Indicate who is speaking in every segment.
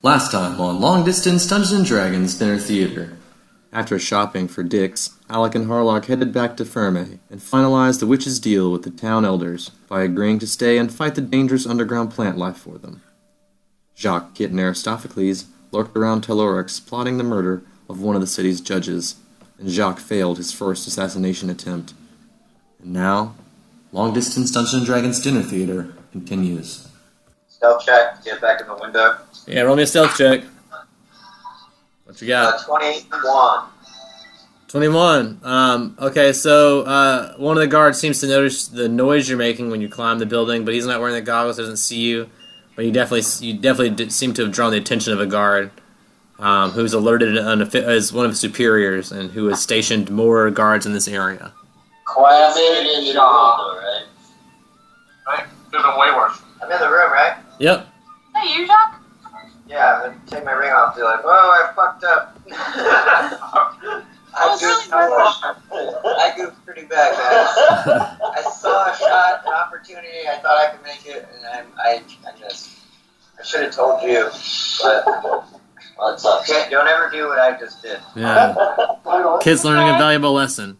Speaker 1: Last time on Long Distance Dungeons & Dragons Dinner Theater. After shopping for dicks, Alec and Harlock headed back to Ferme and finalized the witch's deal with the town elders by agreeing to stay and fight the dangerous underground plant life for them. Jacques, Kit, and Aristophanes lurked around Telorix plotting the murder of one of the city's judges, and Jacques failed his first assassination attempt. And now, Long Distance Dungeons & Dragons Dinner Theater continues.
Speaker 2: Stealth check, get back in the window.
Speaker 1: Yeah, roll me a stealth check. What you got?
Speaker 2: 21.
Speaker 1: 21. Okay, so one of the guards seems to notice the noise you're making when you climb the building, but he's not wearing the goggles, doesn't see you. But you definitely seem to have drawn the attention of a guard who's alerted as one of his superiors and who has stationed more guards in this area.
Speaker 2: Classic job, right?
Speaker 3: Right? Could have been way worse.
Speaker 2: I'm in the room, right?
Speaker 1: Yep.
Speaker 4: Hey, you, Jacques?
Speaker 2: Yeah, I'm gonna take my ring off. Be like, whoa, I fucked up. I goofed pretty bad, guys. I saw a shot, an opportunity. I thought I could make it, and I missed. I should have told you, but well, it's okay. Don't ever do what I just did.
Speaker 1: Yeah. Kid's learning a valuable lesson.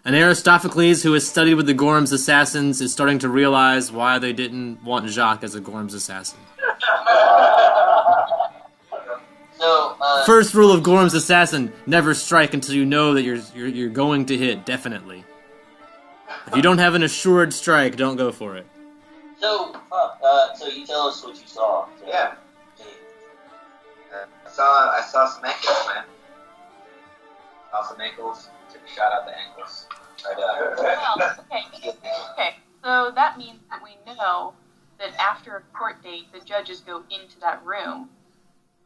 Speaker 1: And Aristophanes, who has studied with the Gorham's assassins, is starting to realize why they didn't want Jacques as a Gorham's assassin.
Speaker 2: So,
Speaker 1: First rule of Gorham's assassin: never strike until you know that you're going to hit. Definitely. If you don't have an assured strike, don't go for it.
Speaker 5: So you tell us what you saw.
Speaker 2: yeah. I saw some ankles, man. Saw some ankles. Took a shot at the ankles.
Speaker 4: Well, okay. So that means that we know that after a court date, the judges go into that room.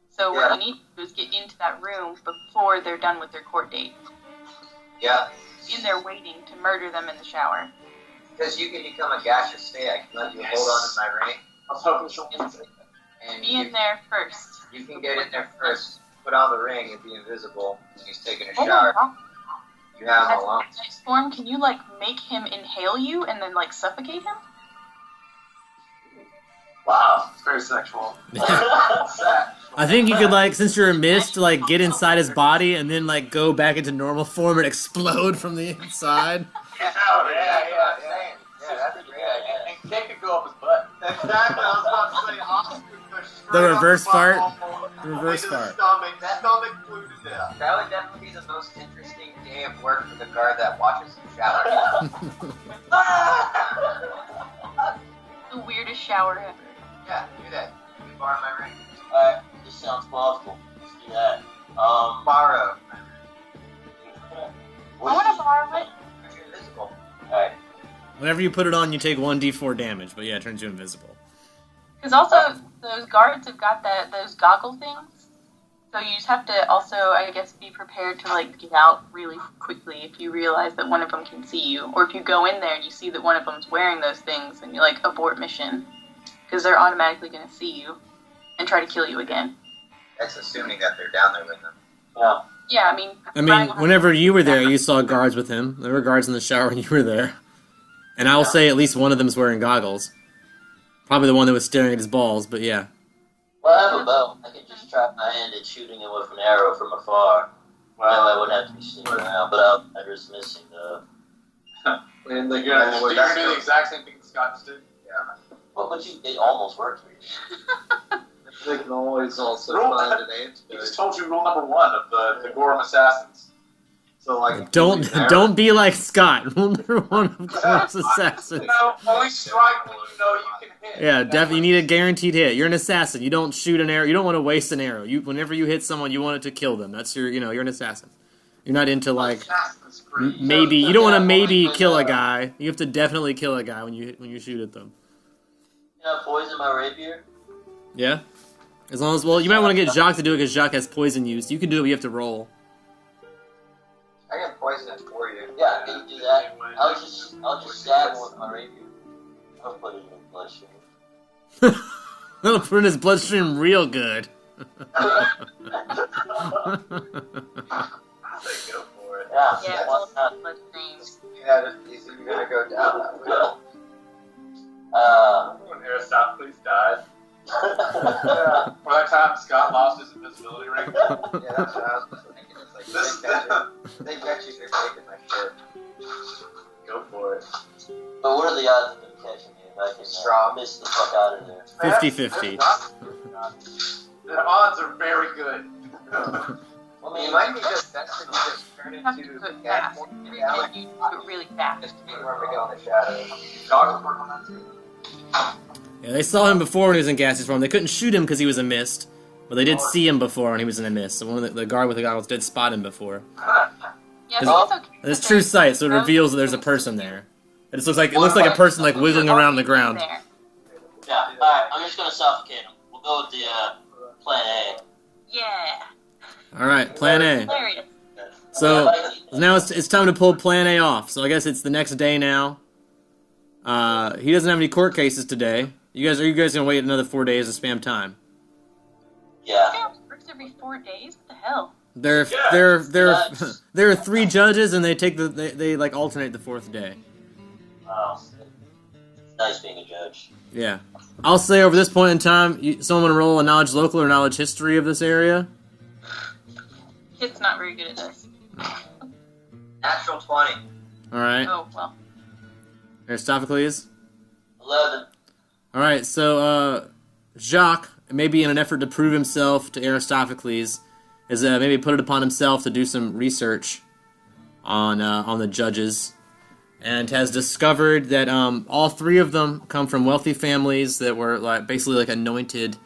Speaker 4: So what you need to do is get into that room before they're done with their court date.
Speaker 2: Yeah.
Speaker 4: In there waiting to murder them in the shower.
Speaker 2: Because you can become a gaseous state. I can let you hold on to my ring.
Speaker 3: I was hoping someone would say that.
Speaker 2: And
Speaker 4: Be in there first.
Speaker 2: You can get in there first, put on the ring, and be invisible when he's taking a
Speaker 4: Oh,
Speaker 2: shower.
Speaker 4: wow.
Speaker 2: You have him
Speaker 4: As
Speaker 2: alone.
Speaker 4: a nice form, can you make him inhale you and then suffocate him?
Speaker 3: Wow, it's very sexual.
Speaker 1: I think you could, since you're a mist, get inside his body and then, go back into normal form and explode from the inside.
Speaker 3: Yeah,
Speaker 2: that's a great idea.
Speaker 3: And Kate could go up his butt. Exactly, I was about to say, Oscar could go straight
Speaker 1: The reverse
Speaker 3: up
Speaker 1: part?
Speaker 3: the
Speaker 1: The reverse
Speaker 3: into
Speaker 1: part.
Speaker 3: The stomach flew to death.
Speaker 2: That would definitely be the most interesting day of work for the guard that watches him shower.
Speaker 4: The weirdest shower ever.
Speaker 2: Yeah, do that. You borrow my ring.
Speaker 5: Alright, this sounds plausible. Let's do that.
Speaker 2: Borrow.
Speaker 4: I want to borrow it.
Speaker 2: You're invisible.
Speaker 5: Alright.
Speaker 1: Whenever you put it on, you take 1d4 damage, but yeah, it turns you invisible.
Speaker 4: Because also, those guards have got those goggle things. So you just have to also, I guess, be prepared to, get out really quickly if you realize that one of them can see you. Or if you go in there and you see that one of them's wearing those things and you, abort mission. Because they're automatically going to see you and try to kill you again.
Speaker 2: That's assuming that they're down there with them.
Speaker 5: Yeah.
Speaker 4: Yeah, I mean...
Speaker 1: whenever you were there, you saw guards with him. There were guards in the shower when you were there. And I will say at least one of them's wearing goggles. Probably the one that was staring at his balls, but yeah.
Speaker 5: Well, I have a bow. I could just trap my hand at shooting him with an arrow from afar. Well, I wouldn't have to be seen around, but I risk missing, though.
Speaker 3: And you're going to do the exact same thing Scott just did?
Speaker 2: Yeah.
Speaker 5: Well, but it almost worked for you.
Speaker 3: They can always also
Speaker 2: find
Speaker 3: an antidote. He just told you rule number 1 of the Gorham Assassins. So,
Speaker 1: Don't be like Scott. Rule number 1 of Gorham's assassins.
Speaker 3: No, only strike when you know you can hit.
Speaker 1: Yeah, definitely. You need a guaranteed hit. You're an assassin. You don't shoot an arrow. You don't want to waste an arrow. Whenever you hit someone, you want it to kill them. That's you're an assassin. You're not into maybe. You don't want to maybe kill a guy. You have to definitely kill a guy when you shoot at them.
Speaker 5: Poison my rapier?
Speaker 1: Yeah. As long as you might want to get Jacques to do it because Jacques has poison use. You can do it, but you have to roll.
Speaker 2: I can poison it for you.
Speaker 5: Yeah, can you do that? I'll just stab him with my rapier. I'll put it in his bloodstream.
Speaker 1: That'll put in his bloodstream real good.
Speaker 2: I say go for it.
Speaker 4: Yeah, it's all about bloodstreams.
Speaker 2: Yeah, he's gonna go down that way.
Speaker 3: When Aristophanes died, Yeah. By that time, Scott lost his invisibility ring.
Speaker 2: Yeah, that's what I was thinking. It's like, they bet you for taking my shit.
Speaker 3: Go for it.
Speaker 5: But what are the odds of them catching me if I can miss the fuck out of there?
Speaker 1: 50-50.
Speaker 3: The odds are very good.
Speaker 2: Well, you might be just destined to just turn
Speaker 4: You have to
Speaker 2: into
Speaker 4: do it
Speaker 2: gas
Speaker 4: fast.
Speaker 2: more
Speaker 4: You
Speaker 2: reality.
Speaker 4: do it really fast.
Speaker 2: Just to be where we go in the shadows.
Speaker 3: Dogs work on that too.
Speaker 1: Yeah, they saw him before when he was in gaseous form. They couldn't shoot him because he was a mist, but they did see him before when he was in a mist. So one of the guard with the goggles did spot him before.
Speaker 4: Yeah, so it's okay.
Speaker 1: And it's true sight, so it reveals that there's a person there. It just looks like a person like wiggling around the ground.
Speaker 4: There.
Speaker 5: Yeah, alright, I'm just gonna suffocate him. We'll go with the plan A.
Speaker 4: Yeah.
Speaker 1: All right, Plan A.
Speaker 4: Hilarious.
Speaker 1: So now it's time to pull Plan A off. So I guess it's the next day now. He doesn't have any court cases today. Are you guys gonna wait another 4 days to spam time?
Speaker 5: Yeah.
Speaker 4: Jail works every 4 days? What the hell?
Speaker 1: There are 3 judges, and they like alternate the 4th day.
Speaker 5: Wow. It's nice being a judge.
Speaker 1: Yeah, I'll say over this point in time, someone roll a knowledge local or knowledge history of this area.
Speaker 4: It's not very good at this.
Speaker 2: Natural 20.
Speaker 1: All right,
Speaker 4: Oh, well.
Speaker 1: Aristophanes.
Speaker 5: 11.
Speaker 1: All right, so Jacques, maybe in an effort to prove himself to Aristophanes, has maybe put it upon himself to do some research on the judges, and has discovered that all 3 of them come from wealthy families that were basically anointed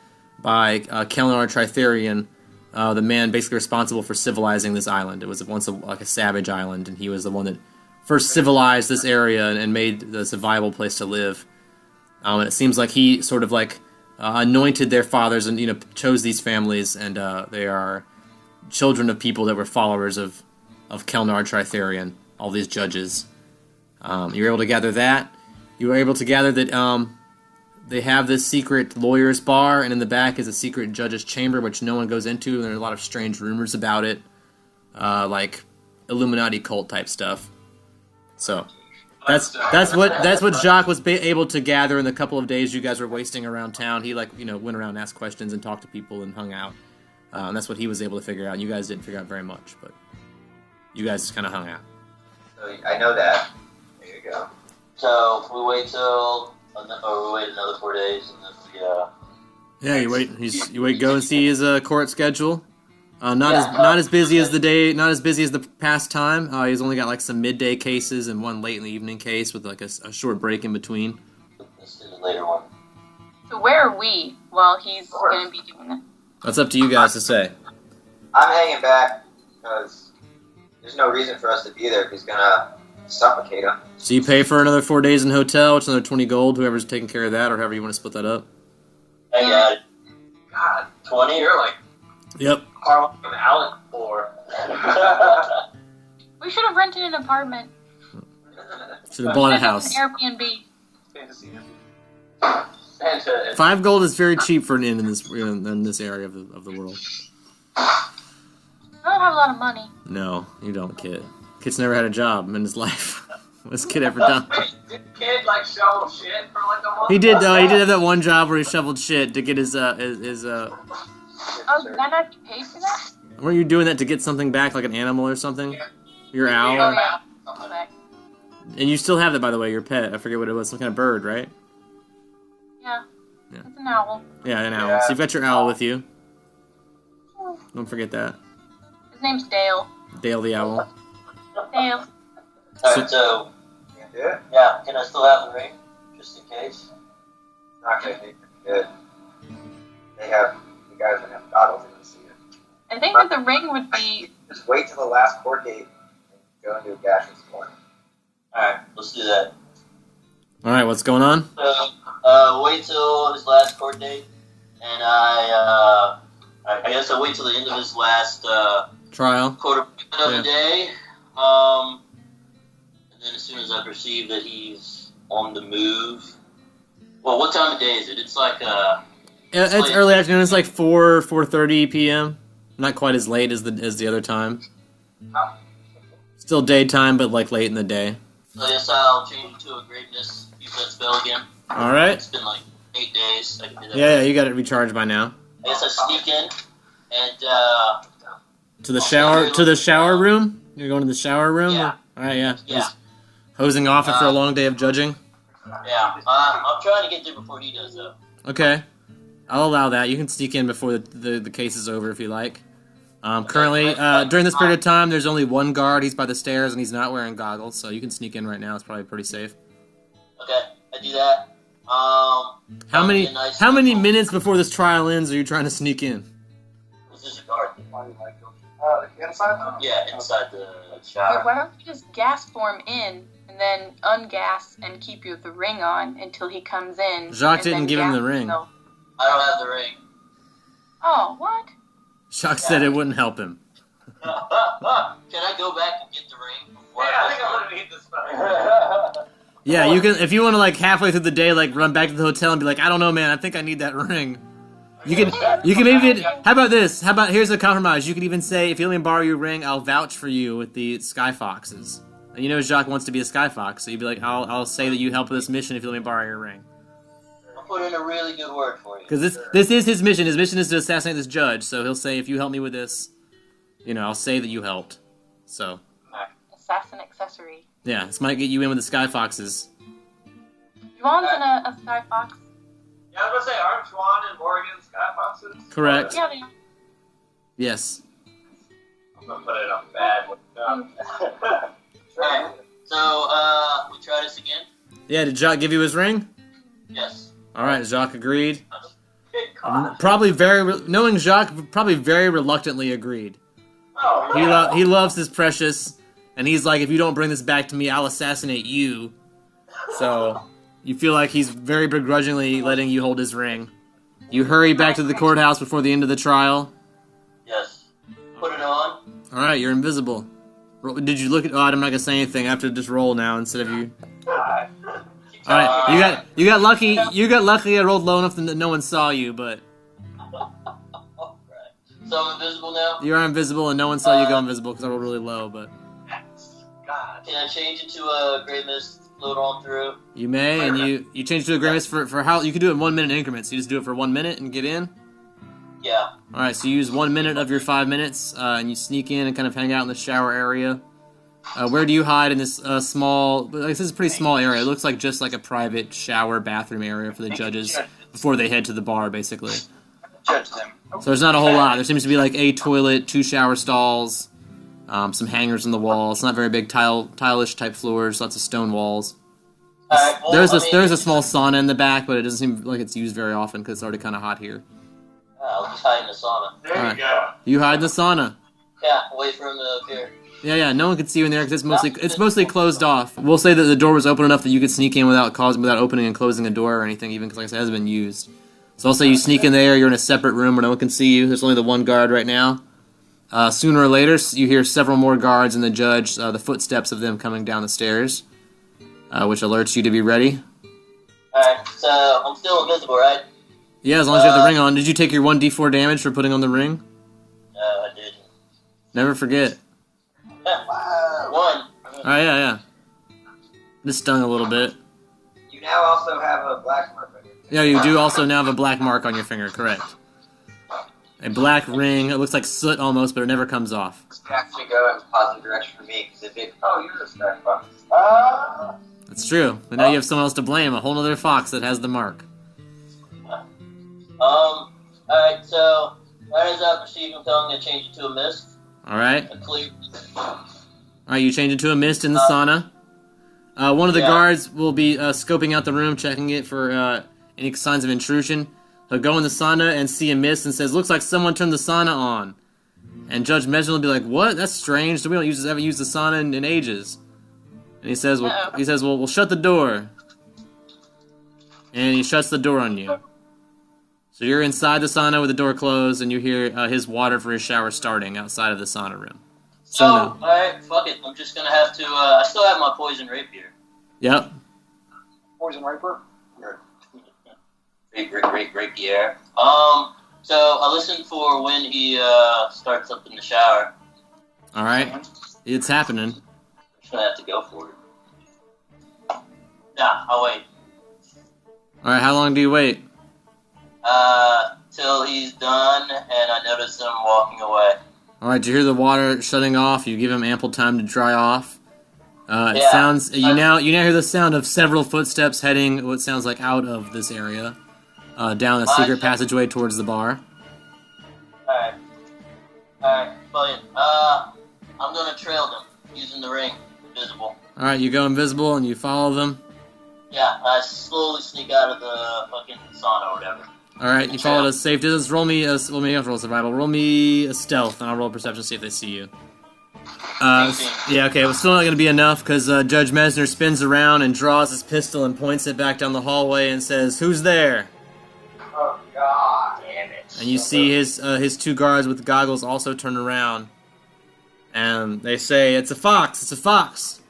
Speaker 1: by Kelnar Tritherion, the man basically responsible for civilizing this island. It was once a savage island, and he was the one that first civilized this area and made this a viable place to live. And it seems like he sort of anointed their fathers and chose these families, and they are children of people that were followers of Kelnar Tritherion, all these judges. You were able to gather that. You were able to gather that they have this secret lawyer's bar, and in the back is a secret judge's chamber, which no one goes into, and there are a lot of strange rumors about it, like Illuminati cult type stuff. So that's what Jacques was able to gather in the couple of days you guys were wasting around town. He went around and asked questions and talked to people and hung out. And that's what he was able to figure out. You guys didn't figure out very much, but you guys kind of hung out.
Speaker 2: So I know that. There you go.
Speaker 5: So we wait another 4 days, and then we
Speaker 1: Yeah, you wait. Go and see his court schedule. Not as busy as the past time. He's only got some midday cases and one late in the evening case with a short break in between.
Speaker 5: let's do the later one.
Speaker 4: So where are we while he's going to be doing this?
Speaker 1: That's up to you guys to say.
Speaker 2: I'm hanging back because there's no reason for us to be there if he's gonna suffocate him.
Speaker 1: So you pay for another 4 days in hotel, which is another 20 gold. Whoever's taking care of that, or however you want to split that up.
Speaker 5: I got it.
Speaker 3: God,
Speaker 5: 20?
Speaker 3: you're like
Speaker 1: Yep.
Speaker 3: Carl and Alec for.
Speaker 4: We should have rented an apartment.
Speaker 1: Should have bought a house.
Speaker 4: An Airbnb.
Speaker 3: Fantasy.
Speaker 1: 5 gold is very cheap for an inn in this area of the world.
Speaker 4: I don't have a lot of money.
Speaker 1: No, you don't, kid. Kid's never had a job in his life. What's kid ever done?
Speaker 3: Wait, did kid shovel shit for a month?
Speaker 1: He did though. He did have that one job where he shoveled shit to get his
Speaker 4: Oh, did I not have to pay for that?
Speaker 1: Weren't you doing that to get something back, like an animal or something? Your
Speaker 4: Oh,
Speaker 1: owl?
Speaker 4: yeah. Okay.
Speaker 1: And you still have that, by the way, your pet. I forget what it was. Some kind of bird, right?
Speaker 4: Yeah.
Speaker 1: Yeah.
Speaker 4: It's an owl.
Speaker 1: Yeah, an owl.
Speaker 3: Yeah.
Speaker 1: So you've got your owl with you. Don't forget that.
Speaker 4: His name's Dale.
Speaker 1: Dale the owl.
Speaker 4: Dale.
Speaker 5: Alright, so,
Speaker 2: Can't do it.
Speaker 5: yeah, can I still have the ring? Just in case?
Speaker 2: Not gonna be good. The guys that have goggles in the see it.
Speaker 4: I think that the ring would be...
Speaker 2: Just wait till the last court date and go into a gaseous form.
Speaker 5: Alright, let's do that.
Speaker 1: Alright, what's going on?
Speaker 5: So, wait till his last court date, and I guess I'll wait till the end of his last,
Speaker 1: Trial?
Speaker 5: quarter of the day, and then as soon as I perceive that he's on the move... Well, what time of day is it? It's
Speaker 1: It's early afternoon. It's 4:30 p.m. Not quite as late as the other time. Still daytime, but late in the day.
Speaker 5: So I guess I'll change it to a greatness, use that spell again.
Speaker 1: All right.
Speaker 5: It's been 8 8 days. I can do that.
Speaker 1: Yeah, you got it recharged by now.
Speaker 5: I guess I sneak in and
Speaker 1: To the shower room. You're going to the shower room.
Speaker 5: Yeah.
Speaker 1: All right, yeah.
Speaker 5: Yeah.
Speaker 1: Just hosing off after a long day of judging.
Speaker 5: Yeah. I'm trying to get there before he does, though.
Speaker 1: Okay, I'll allow that. You can sneak in before the case is over if you like. Currently, during this period of time, there's only one guard. He's by the stairs and he's not wearing goggles, so you can sneak in right now. It's probably pretty safe.
Speaker 5: Okay, I do that.
Speaker 1: How many minutes before this trial ends are you trying to sneak in?
Speaker 5: Is this a guard?
Speaker 3: Inside?
Speaker 5: Yeah, inside the
Speaker 4: Wait,
Speaker 5: shower.
Speaker 4: why don't you just gas form in and then ungas and keep you the ring on until he comes in?
Speaker 1: Jacques
Speaker 4: and
Speaker 1: didn't
Speaker 4: then
Speaker 1: give him
Speaker 4: gas
Speaker 1: the ring.
Speaker 4: himself?
Speaker 5: I don't have the ring.
Speaker 4: Oh, what?
Speaker 1: Jacques said it wouldn't help him.
Speaker 5: Can I go back and get the ring before
Speaker 3: Yeah, I think I'm gonna need this stuff.
Speaker 1: Yeah, you can if you want to like halfway through the day like run back to the hotel and be like, I don't know, man, I think I need that ring. You can maybe. How about this? How about here's a compromise. You could even say, if you let me borrow your ring, I'll vouch for you with the Sky Foxes. And you know Jacques wants to be a Sky Fox, so you'd be like, I'll say that you help with this mission if you let me borrow your ring.
Speaker 5: I'll put in a really good word for you.
Speaker 1: Because this is his mission. His mission is to assassinate this judge. So he'll say, if you help me with this, I'll say that you helped. So
Speaker 4: Assassin accessory.
Speaker 1: yeah, this might get you in with the Sky Foxes.
Speaker 4: Juan's in a Sky Fox.
Speaker 3: Yeah, I was gonna say, aren't Juan and Morgan Sky Foxes?
Speaker 1: Correct.
Speaker 4: Yeah, they are.
Speaker 1: Yes.
Speaker 3: I'm gonna put it on bad.
Speaker 5: Alright, so, we try this again?
Speaker 1: Yeah. Did Jacques give you his ring?
Speaker 5: Yes.
Speaker 1: All right. Jacques agreed.
Speaker 3: God.
Speaker 1: Probably knowing Jacques, probably very reluctantly agreed.
Speaker 3: Oh, yeah.
Speaker 1: He loves his precious, and he's like, if you don't bring this back to me, I'll assassinate you. So you feel like he's very begrudgingly letting you hold his ring. You hurry back to the courthouse before the end of the trial.
Speaker 5: Yes. Put it on.
Speaker 1: All right, you're invisible. Did you look at? Oh, I'm not gonna say anything. I have to just roll now instead of you. All right, you got lucky. You got lucky. I rolled low enough that no one saw you, but
Speaker 5: So I'm invisible now?
Speaker 1: you are invisible, and no one saw you go invisible because I rolled really low. But
Speaker 3: God.
Speaker 5: Can I change it to a gray mist, float on through?
Speaker 1: you may, and you change to a grimace for how you can do it in 1 minute increments. You just do it for 1 minute and get in.
Speaker 5: Yeah.
Speaker 1: All right, so you use 1 minute of your 5 minutes, and you sneak in and kind of hang out in the shower area. Where do you hide in this small? This is a pretty small area. It looks like just like a private shower bathroom area for the judges before they head to the bar, basically.
Speaker 2: Judge them.
Speaker 1: So there's not a whole lot. There seems to be like a toilet, 2 shower stalls, some hangers on the wall. It's not very big, tile-ish type floors, lots of stone walls.
Speaker 5: Alright, well,
Speaker 1: There's a small sauna in the back, but it doesn't seem like it's used very often because it's already kind of hot here.
Speaker 5: I'll just hide in the sauna.
Speaker 3: There
Speaker 1: Alright.
Speaker 3: you go.
Speaker 1: You hide in the sauna.
Speaker 5: Yeah, wait for him to appear.
Speaker 1: Yeah, no one can see you in there because it's mostly closed off. We'll say that the door was open enough that you could sneak in without opening and closing a door or anything, even because like I said, it hasn't been used. So I'll say you sneak in there. You're in a separate room where no one can see you. There's only the one guard right now. Sooner or later, you hear several more guards and the judge, the footsteps of them coming down the stairs, which alerts you to be ready.
Speaker 5: Alright, so I'm still invisible, right?
Speaker 1: Yeah, as long as you have the ring on. Did you take your 1d4 damage for putting on the ring?
Speaker 5: No, I didn't.
Speaker 1: Never forget.
Speaker 5: 1.
Speaker 1: Alright, yeah. This stung a little bit.
Speaker 2: You now also have a black mark on your face.
Speaker 1: Yeah, you do also now have a black mark on your finger, correct. A black ring. It looks like soot almost, but it never comes off.
Speaker 2: It's gonna actually go in a positive direction for me, because if it...
Speaker 3: Oh, you're a Sky Fox.
Speaker 1: That's true. But now you have someone else to blame, a whole other fox that has the mark.
Speaker 5: Alright, so right as I perceive him, I'm gonna change it to a mist.
Speaker 1: Alright.
Speaker 5: A clear.
Speaker 1: Alright, you change it to a mist in the sauna. One of the guards will be scoping out the room, checking it for any signs of intrusion. He'll go in the sauna and see a mist and says, looks like someone turned the sauna on. And Judge Mesden will be like, what? That's strange. We haven't used the sauna in ages. And he says, well, we'll shut the door. And he shuts the door on you. So you're inside the sauna with the door closed, and you hear his water for his shower starting outside of the sauna room.
Speaker 5: So, alright, fuck it. I'm just gonna have to, I still have my poison rapier.
Speaker 1: Yep.
Speaker 3: Poison Riper?
Speaker 5: Rapier. So I listen for when he, starts up in the shower.
Speaker 1: Alright. It's happening.
Speaker 5: I'm just gonna have to go for it. Nah, I'll wait.
Speaker 1: Alright, how long do you wait?
Speaker 5: Till he's done, and I notice him walking away.
Speaker 1: Alright, you hear the water shutting off, you give him ample time to dry off. It
Speaker 5: Yeah.
Speaker 1: sounds, you now hear the sound of several footsteps heading what sounds like out of this area, down a secret passageway towards the bar.
Speaker 5: Alright, brilliant. I'm gonna trail them, using the ring, invisible.
Speaker 1: Alright, you go invisible and you follow them.
Speaker 5: Yeah, I slowly sneak out of the fucking sauna or whatever.
Speaker 1: Alright, you follow at a safe distance. Roll me a survival. Roll me a stealth, and I'll roll a perception to see if they see you. Yeah, okay, well, still not going to be enough, because Judge Mesner spins around and draws his pistol and points it back down the hallway and says, "Who's there?"
Speaker 2: Oh, God damn it.
Speaker 1: And you see his two guards with goggles also turn around. And they say, "It's a fox, it's a fox."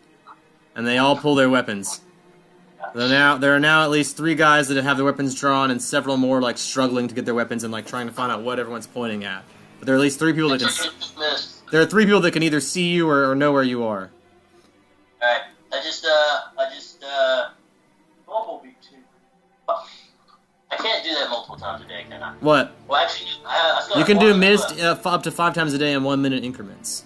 Speaker 1: And they all pull their weapons. There are now at least 3 guys that have their weapons drawn, and several more like struggling to get their weapons and like trying to find out what everyone's pointing at. But there are at least 3 people that can. There are 3 people that can either see you or know where you are.
Speaker 5: Alright, I just Bumblebee too. I can't do that multiple times a day, can I?
Speaker 1: What?
Speaker 5: Well, actually, I still
Speaker 1: You
Speaker 5: have
Speaker 1: can do
Speaker 5: one
Speaker 1: mist
Speaker 5: left.
Speaker 1: up to 5 times a day in 1-minute increments.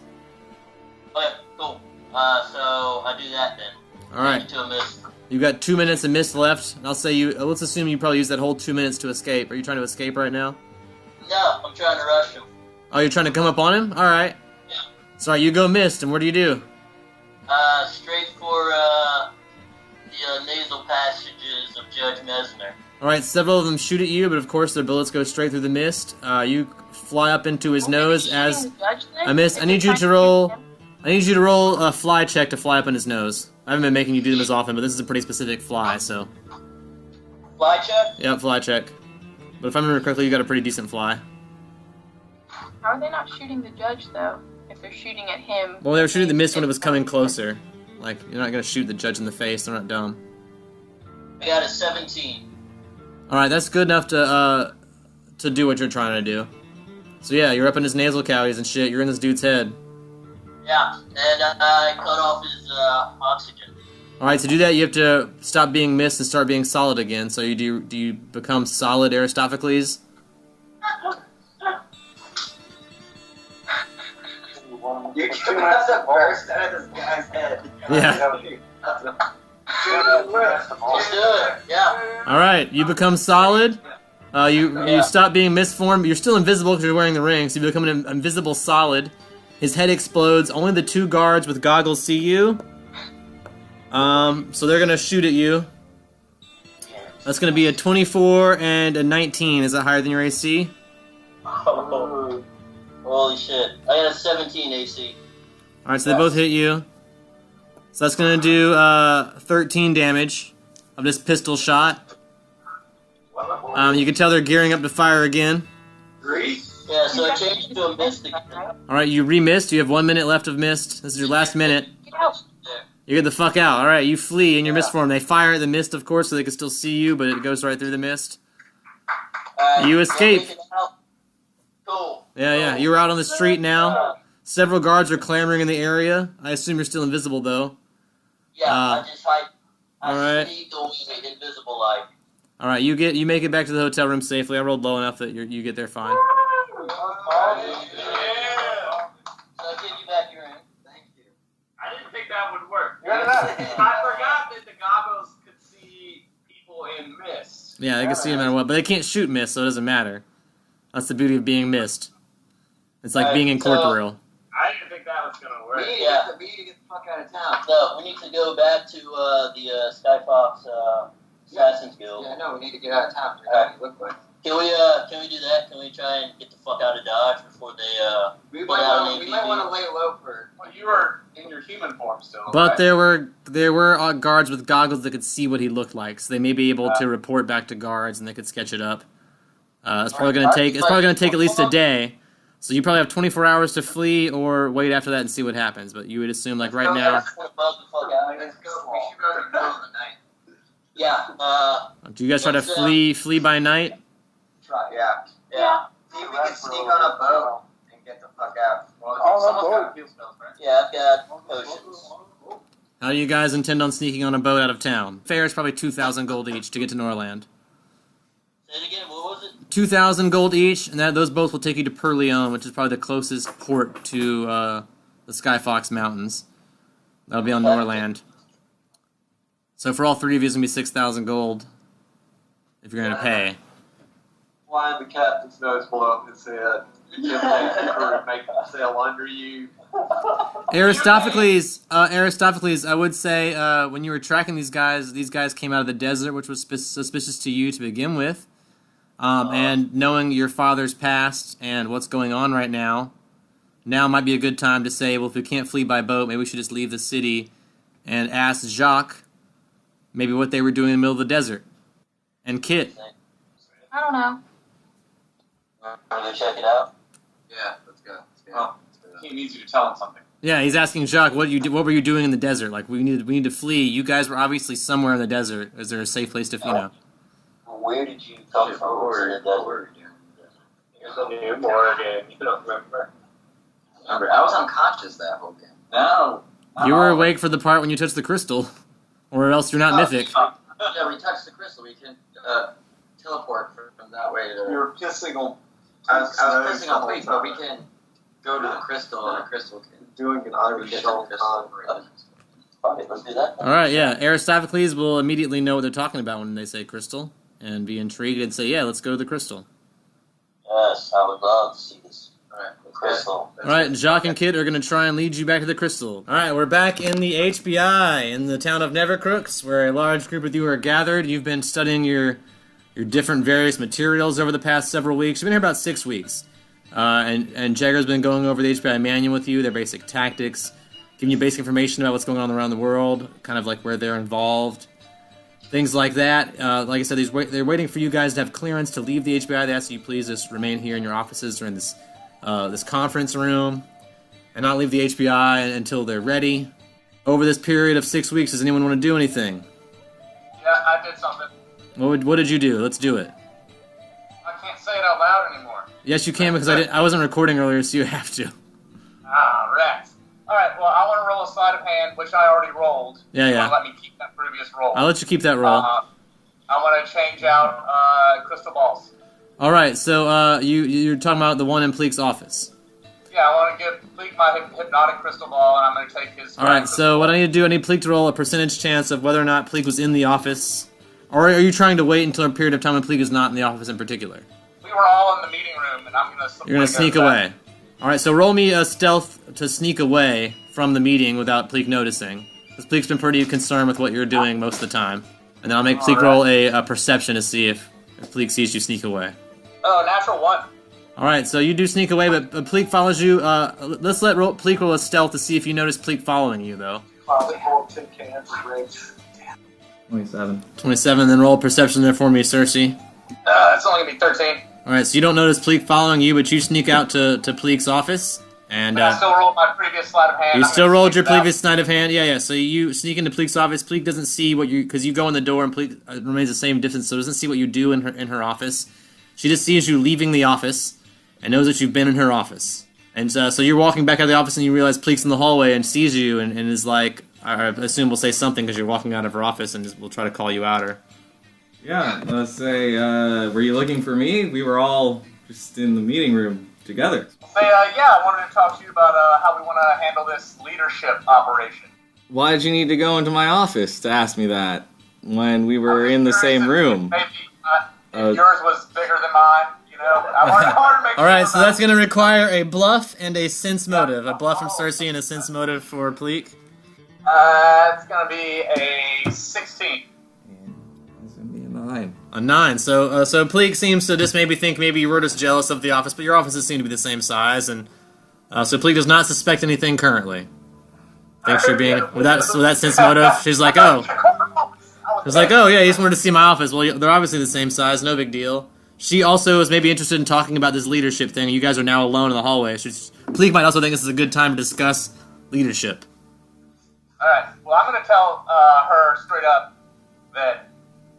Speaker 5: Okay, cool. So I do that then.
Speaker 1: Alright.
Speaker 5: Into a mist.
Speaker 1: You've got 2 minutes of mist left. I'll say let's assume you probably use that whole 2 minutes to escape. Are you trying to escape right now?
Speaker 5: No, I'm trying to rush him.
Speaker 1: Oh, you're trying to come up on him? Alright.
Speaker 5: Yeah.
Speaker 1: Sorry, you go mist, and what do you do?
Speaker 5: Straight for, the nasal passages of Judge Mesner.
Speaker 1: Alright, several of them shoot at you, but of course their bullets go straight through the mist. You fly up into his nose as I miss. I need you to roll a fly check to fly up in his nose. I haven't been making you do them as often, but this is a pretty specific fly, so.
Speaker 5: Fly check?
Speaker 1: Yep, fly check. But if I remember correctly, you got a pretty decent fly.
Speaker 4: How are they not shooting the judge, though? If they're shooting at him...
Speaker 1: Well, they were shooting the mist when it was coming closer. Like, you're not gonna shoot the judge in the face, they're not dumb.
Speaker 5: I got a 17.
Speaker 1: Alright, that's good enough to do what you're trying to do. So yeah, you're up in his nasal cavities and shit, you're in this dude's head.
Speaker 5: Yeah, and I cut off his oxygen.
Speaker 1: Alright, to do that, you have to stop being mist and start being solid again. So do you become solid Aristophanes?
Speaker 2: You can have the burst out of this guy's head.
Speaker 1: Yeah.
Speaker 5: Let's do it, yeah.
Speaker 1: Alright, you become solid. You stop being mist-formed. You're still invisible because you're wearing the ring, so you become an invisible solid. His head explodes. Only the 2 guards with goggles see you. So they're gonna shoot at you. That's gonna be a 24 and a 19. Is that higher than your AC?
Speaker 5: Oh, holy shit. I got a 17 AC.
Speaker 1: Alright, so they both hit you. So that's gonna do 13 damage of this pistol shot. You can tell they're gearing up to fire again.
Speaker 5: Yeah, so I changed to a mist again.
Speaker 1: Alright, you re-missed. You have 1 minute left of mist. This is your last minute. You get the fuck out. Alright, you flee in your mist form. They fire at the mist, of course, so they can still see you, but it goes right through the mist. You escape.
Speaker 5: Cool.
Speaker 1: Yeah. You're out on the street now. Several guards are clamoring in the area. I assume you're still invisible, though.
Speaker 5: Yeah, I just hide.
Speaker 1: Alright.
Speaker 5: Sneak away invisible like.
Speaker 1: Alright, you make it back to the hotel room safely. I rolled low enough that you get there fine.
Speaker 5: So I give you back your ring. Thank you.
Speaker 3: I didn't think that would work. I forgot that the goggles could see people in mist.
Speaker 1: Yeah, they can see no matter what, but they can't shoot mist, so it doesn't matter. That's the beauty of being mist. It's like being incorporeal.
Speaker 3: I didn't think that was gonna work.
Speaker 2: We need to get the fuck out of town.
Speaker 5: So we need to go back to the Skyfox Assassin's Guild.
Speaker 2: Yeah, no, we need to get out of town. Look like.
Speaker 5: Can we do that? Can we try and get the fuck out of Dodge before they
Speaker 2: We
Speaker 5: put out an
Speaker 2: might
Speaker 5: APB?
Speaker 2: want to lay low for.
Speaker 3: Well, you were in your human form still.
Speaker 1: But
Speaker 3: right?
Speaker 1: there were guards with goggles that could see what he looked like, so they may be able to report back to guards, and they could sketch it up. It's probably gonna take at least a day. So you probably have 24 hours to flee, or wait after that and see what happens. But you would assume, like right now.
Speaker 2: Let's go. We should go in the middle of the night.
Speaker 5: Yeah.
Speaker 1: Do you guys try to flee by night?
Speaker 2: Try.
Speaker 5: Yeah.
Speaker 2: See if we can sneak on a boat and get the fuck out. Well, someone's got heal spells, right?
Speaker 5: Yeah, I've got potions.
Speaker 1: How do you guys intend on sneaking on a boat out of town? Fare is probably 2,000 gold each to get to Norland.
Speaker 5: Say it again. What was it?
Speaker 1: 2,000 gold each, and those both will take you to Perleon, which is probably the closest port to the Skyfox Mountains. That'll be on Norland. So for all three of you, it's going to be 6,000 gold, if you're going to pay.
Speaker 3: Flying the captain's nose below his head. You can make the crew make them sail under you.
Speaker 1: Aristophanes, I would say, when you were tracking these guys came out of the desert, which was suspicious to you to begin with. And knowing your father's past and what's going on right now might be a good time to say, well, if we can't flee by boat, maybe we should just leave the city and ask Jacques maybe what they were doing in the middle of the desert. And Kit.
Speaker 4: I don't know.
Speaker 5: Want to go check it out?
Speaker 2: Yeah, let's go.
Speaker 3: Well, he needs you to tell him something.
Speaker 1: Yeah, he's asking Jacques, what were you doing in the desert? Like, we need to flee. You guys were obviously somewhere in the desert. Is there a safe place to,
Speaker 5: Where did you come from?
Speaker 2: Oregon.
Speaker 3: Here's a new Oregon. You don't remember?
Speaker 2: Remember, I was unconscious that whole game.
Speaker 3: No.
Speaker 1: You were awake for the part when you touched the crystal. Or else you're not mythic.
Speaker 2: Yeah, we touched the crystal. We can teleport from that way to...
Speaker 3: You were pissing on...
Speaker 2: I was pissing on Pleak, but we can go to the crystal, and the crystal can...
Speaker 3: Doing an Irish
Speaker 2: song.
Speaker 5: Let's do that.
Speaker 1: Alright, yeah. Aristophanes will immediately know what they're talking about when they say crystal. And be intrigued and say, yeah, let's go to the crystal.
Speaker 5: Yes, I would love to see this. The crystal.
Speaker 1: Alright, Jacques and Kit are going to try and lead you back to the crystal. Alright, we're back in the HBI, in the town of Nevercrooks, where a large group of you are gathered. You've been studying your different various materials over the past several weeks. You've been here about 6 weeks. And Jagger's been going over the HBI manual with you, their basic tactics, giving you basic information about what's going on around the world, kind of like where they're involved, things like that. Like I said, they're waiting for you guys to have clearance to leave the HBI. They ask you please just remain here in your offices during this conference room and not leave the HBI until they're ready. Over this period of 6 weeks, does anyone want to do anything?
Speaker 3: Yeah, I did something.
Speaker 1: What did you do? Let's do it.
Speaker 3: I can't say it out loud anymore.
Speaker 1: Yes, you can, because I wasn't recording earlier, so you have to.
Speaker 3: Ah, rats. Alright, well, I want to roll a sleight of hand, which I already rolled.
Speaker 1: Yeah.
Speaker 3: You want to let me keep that previous roll.
Speaker 1: I'll let you keep that roll.
Speaker 3: I want to change out crystal balls.
Speaker 1: All right, so you're talking about the one in Pleek's office.
Speaker 3: Yeah, I want to give Pleek my hypnotic crystal ball, and I'm going to take his...
Speaker 1: All right, so what I need to do, I need Pleek to roll a percentage chance of whether or not Pleek was in the office. Or are you trying to wait until a period of time when Pleek is not in the office in particular?
Speaker 3: We were all in the meeting room, and I'm going to...
Speaker 1: You're going to sneak away. All right, so roll me a stealth to sneak away from the meeting without Pleek noticing. Because Pleek's been pretty concerned with what you're doing most of the time. And then I'll make Pleek roll a perception to see if Pleek sees you sneak away.
Speaker 3: Oh, natural 1.
Speaker 1: Alright, so you do sneak away, but Pleek follows you. Let's let Pleek roll a stealth to see if you notice Pleek following you, though.
Speaker 3: Probably hold 2 cans of rage.
Speaker 1: 27, then roll perception there for me, Cersei.
Speaker 3: It's only going to be 13.
Speaker 1: Alright, so you don't notice Pleek following you, but you sneak out to Pleek's office. And
Speaker 3: I still rolled my previous sleight of hand.
Speaker 1: You still rolled your previous sleight of hand? Yeah. So you sneak into Pleek's office. Pleek doesn't see what you... Because you go in the door and Pleek remains the same distance, so doesn't see what you do in her office. She just sees you leaving the office and knows that you've been in her office. And so you're walking back out of the office and you realize Pleek's in the hallway and sees you and is like... I assume will say something because you're walking out of her office and will try to call you out or...
Speaker 6: Yeah, let's say, were you looking for me? We were all just in the meeting room together.
Speaker 3: I wanted to talk to you about how we want to handle this leadership operation.
Speaker 6: Why did you need to go into my office to ask me that when we were in the same room?
Speaker 3: Maybe if yours was bigger than mine, you know. I wanted to make
Speaker 1: All right, so that's going to require a bluff and a sense motive. A bluff from Cersei and a sense motive for Pleek.
Speaker 3: It's going to be a 16.
Speaker 6: It's going to be a 9.
Speaker 1: A 9. So Pleek seems to just maybe think maybe you were just jealous of the office, but your offices seem to be the same size, and so Pleek does not suspect anything currently. Thanks for being with that sense motive. She's like, oh, yeah, he just wanted to see my office. Well, they're obviously the same size, no big deal. She also is maybe interested in talking about this leadership thing. You guys are now alone in the hallway. Pleek might also think this is a good time to discuss leadership.
Speaker 3: All right. Well, I'm going to tell her straight up that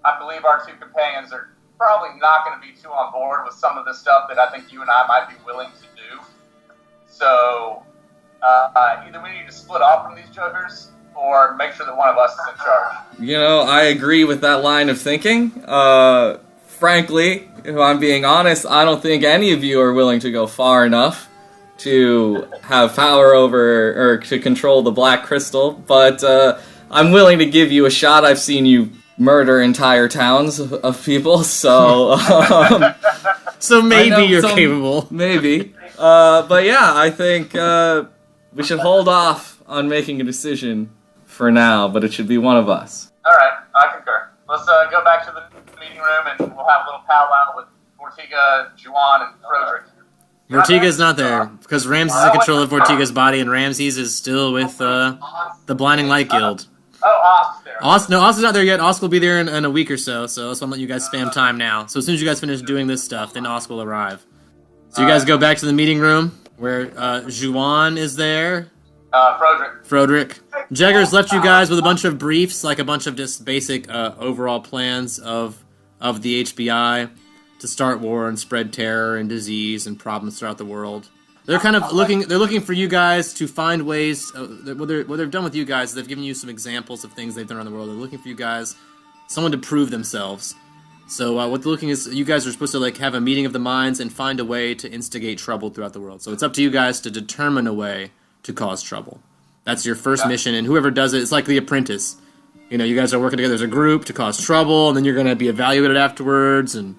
Speaker 3: I believe our 2 companions are probably not going to be too on board with some of the stuff that I think you and I might be willing to do. So, either we need to split off from these jokers, or make sure that one of us is in charge.
Speaker 6: You know, I agree with that line of thinking. frankly, if I'm being honest, I don't think any of you are willing to go far enough to have power over or to control the Black Crystal, but I'm willing to give you a shot. I've seen you murder entire towns of people, so
Speaker 7: So maybe you're capable.
Speaker 6: Maybe. But yeah, I think we should hold off on making a decision for now, but it should be one of us.
Speaker 3: Alright, I concur. Let's go back to the meeting room and we'll have a little powwow with Ortiga, Juan, and Frederick.
Speaker 7: Vortiga's not there, because Ramses is in control of Vortiga's body, and Ramses is still with the Blinding Light Guild.
Speaker 3: Oh, Ost's there.
Speaker 7: No, Osk is not there yet. Osk will be there in a week or so, so I'm letting you guys spam time now. So as soon as you guys finish doing this stuff, then Osk will arrive. So you guys go back to the meeting room, where Juan is there. Frederick. Jagger's left you guys with a bunch of briefs, like a bunch of just basic overall plans of the HBI to start war and spread terror and disease and problems throughout the world. They're kind of looking for you guys to find ways. What they've done with you guys is they've given you some examples of things they've done around the world. They're looking for you guys, someone to prove themselves. So what they're looking is you guys are supposed to have a meeting of the minds and find a way to instigate trouble throughout the world. So it's up to you guys to determine a way to cause trouble. That's your first mission, and whoever does it, it's like The Apprentice. You guys are working together as a group to cause trouble, and then you're going to be evaluated afterwards and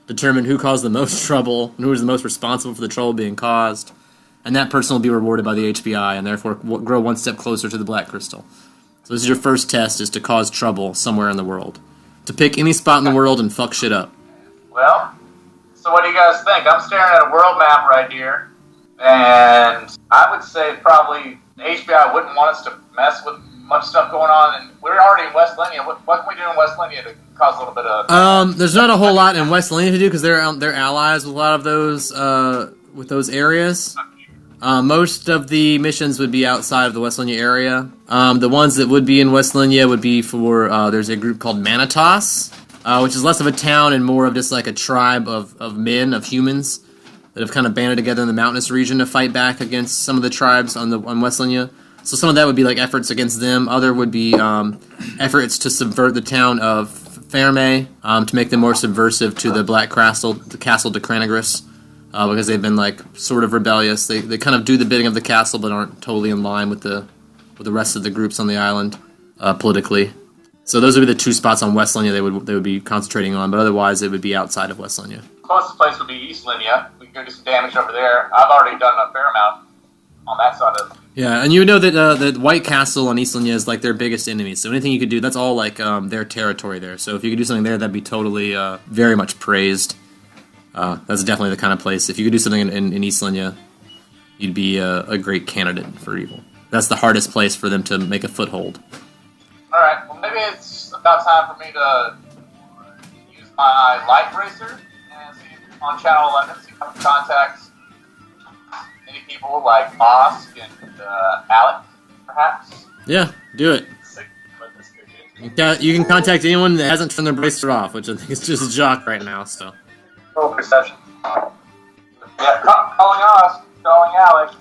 Speaker 7: determine who caused the most trouble and who was the most responsible for the trouble being caused. And that person will be rewarded by the HBI and therefore grow one step closer to the Black Crystal. So this is your first test, is to cause trouble somewhere in the world. To pick any spot in the world and fuck shit up.
Speaker 3: Well, so what do you guys think? I'm staring at a world map right here, and I would say probably the HBI wouldn't want us to mess with much stuff going on, and we're already in West Linia. What can we do in West Linia to cause a little bit of...
Speaker 7: There's not a whole lot in West Linia to do, because they're allies with a lot of those, with those areas. Most of the missions would be outside of the West Linia area. The ones that would be in West Linia would be for, there's a group called Manitas, which is less of a town and more of just like a tribe of men, of humans, that have kind of banded together in the mountainous region to fight back against some of the tribes on West Linia. So some of that would be like efforts against them. Other would be efforts to subvert the town of Ferme, to make them more subversive to the Black Castle, the Castle de Cranagris. Because they've been sort of rebellious. They kind of do the bidding of the castle, but aren't totally in line with the rest of the groups on the island politically. So those would be the two spots on West Linia they would be concentrating on, but otherwise it would be outside of West Linia.
Speaker 3: Closest place would be East Linia. We can go do some damage over there. I've already done a fair amount on that side of.
Speaker 7: Yeah, and you know that the White Castle on East Linia is their biggest enemy. So anything you could do, that's all their territory there. So if you could do something there, that'd be totally very much praised. That's definitely the kind of place. If you could do something in East Linia, you'd be a great candidate for evil. That's the hardest place for them to make a foothold.
Speaker 3: Alright, well maybe it's about time for me to use my light bracer and see on Channel 11, see if I can contact any people like Osk and Alec, perhaps.
Speaker 7: Yeah, do it. You can contact anyone that hasn't turned their bracer off, which I think is just Jock right now, so...
Speaker 3: Roll perception. Yeah, calling us, calling Alex.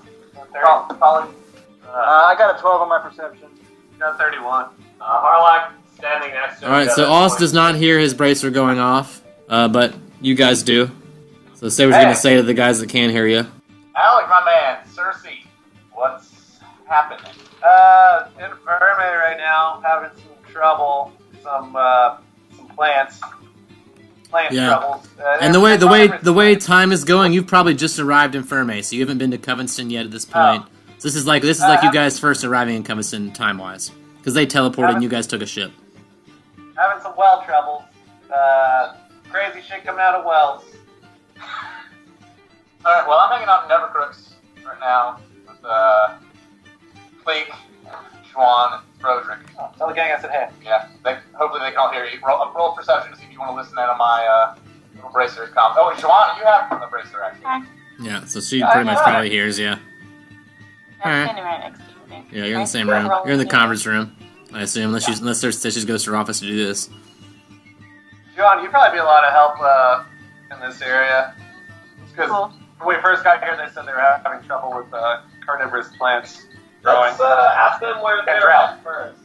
Speaker 3: Calling. I got a 12 on my perception. Got 31. Harlock standing next to him.
Speaker 7: Alright, so Oz does not hear his bracer going off, but you guys do. So say what you're going to say to the guys that can hear you.
Speaker 3: Alec, my man, Cersei, what's happening? In Ferme right now, having some trouble, some plants. Troubles.
Speaker 7: And the way time is going, you've probably just arrived in Ferme, so you haven't been to Covenston yet at this point. So this is like you guys first arriving in Covenston time wise, because they teleported and you guys took a ship.
Speaker 3: Having some well troubles. Crazy shit coming out of wells. All right. Well, I'm hanging out in Nevercrooks right now with Cleek, Schwan, and Frederick. Tell the gang I said hey. Yeah. Hopefully they can all hear you. Roll perception to see if you want to listen in on my little bracer comment. Oh, Schwan, you have the bracer actually.
Speaker 7: Yeah. So she pretty much probably hears you.
Speaker 4: I'm standing right next to you. I think.
Speaker 7: Yeah, you're in the same room. You're in the conference room, I assume, unless she goes to her office to do this.
Speaker 3: John, you'd probably be a lot of help in this area. Because when we first got here, they said they were having trouble with carnivorous plants growing. Let's ask them where they're at first.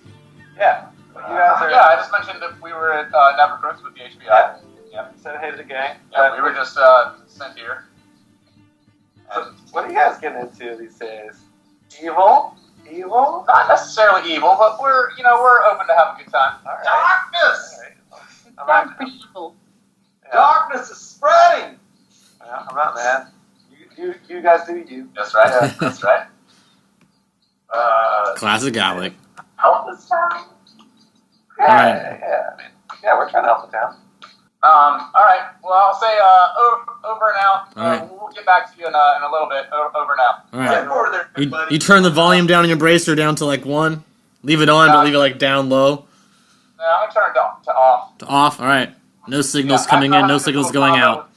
Speaker 3: Yeah. I just mentioned that we were at Nevercrooks with the HBI. Yep.
Speaker 8: Say hey to the gang.
Speaker 3: Yeah, we were just sent here.
Speaker 8: So, what are you guys getting into these days? Evil? Evil?
Speaker 3: Not necessarily evil, but we're open to have a good time.
Speaker 8: All right.
Speaker 2: Darkness!
Speaker 8: All right.
Speaker 4: Sounds pretty evil.
Speaker 8: Yeah.
Speaker 2: Darkness is spreading!
Speaker 8: Yeah, I'm not, man. You guys do you.
Speaker 3: That's right.
Speaker 8: Yeah.
Speaker 3: That's right.
Speaker 7: Classic Alec.
Speaker 2: Help this town?
Speaker 8: Yeah,
Speaker 7: All right.
Speaker 8: yeah. I mean, yeah, we're trying to help the town.
Speaker 3: All right. Well, I'll say over and out.
Speaker 7: All right.
Speaker 3: We'll get back to you in a little bit. Over and out.
Speaker 7: All
Speaker 2: Get
Speaker 7: right.
Speaker 2: over there,
Speaker 7: You,
Speaker 2: buddy.
Speaker 7: you turn the volume down on your bracer down to like 1. Leave it on, but leave it like down low
Speaker 3: I'm gonna turn it to off.
Speaker 7: to off. All right. No signals
Speaker 3: Yeah,
Speaker 7: coming
Speaker 3: after
Speaker 7: in. No
Speaker 3: having a
Speaker 7: signals
Speaker 3: little
Speaker 7: going
Speaker 3: combo
Speaker 7: out.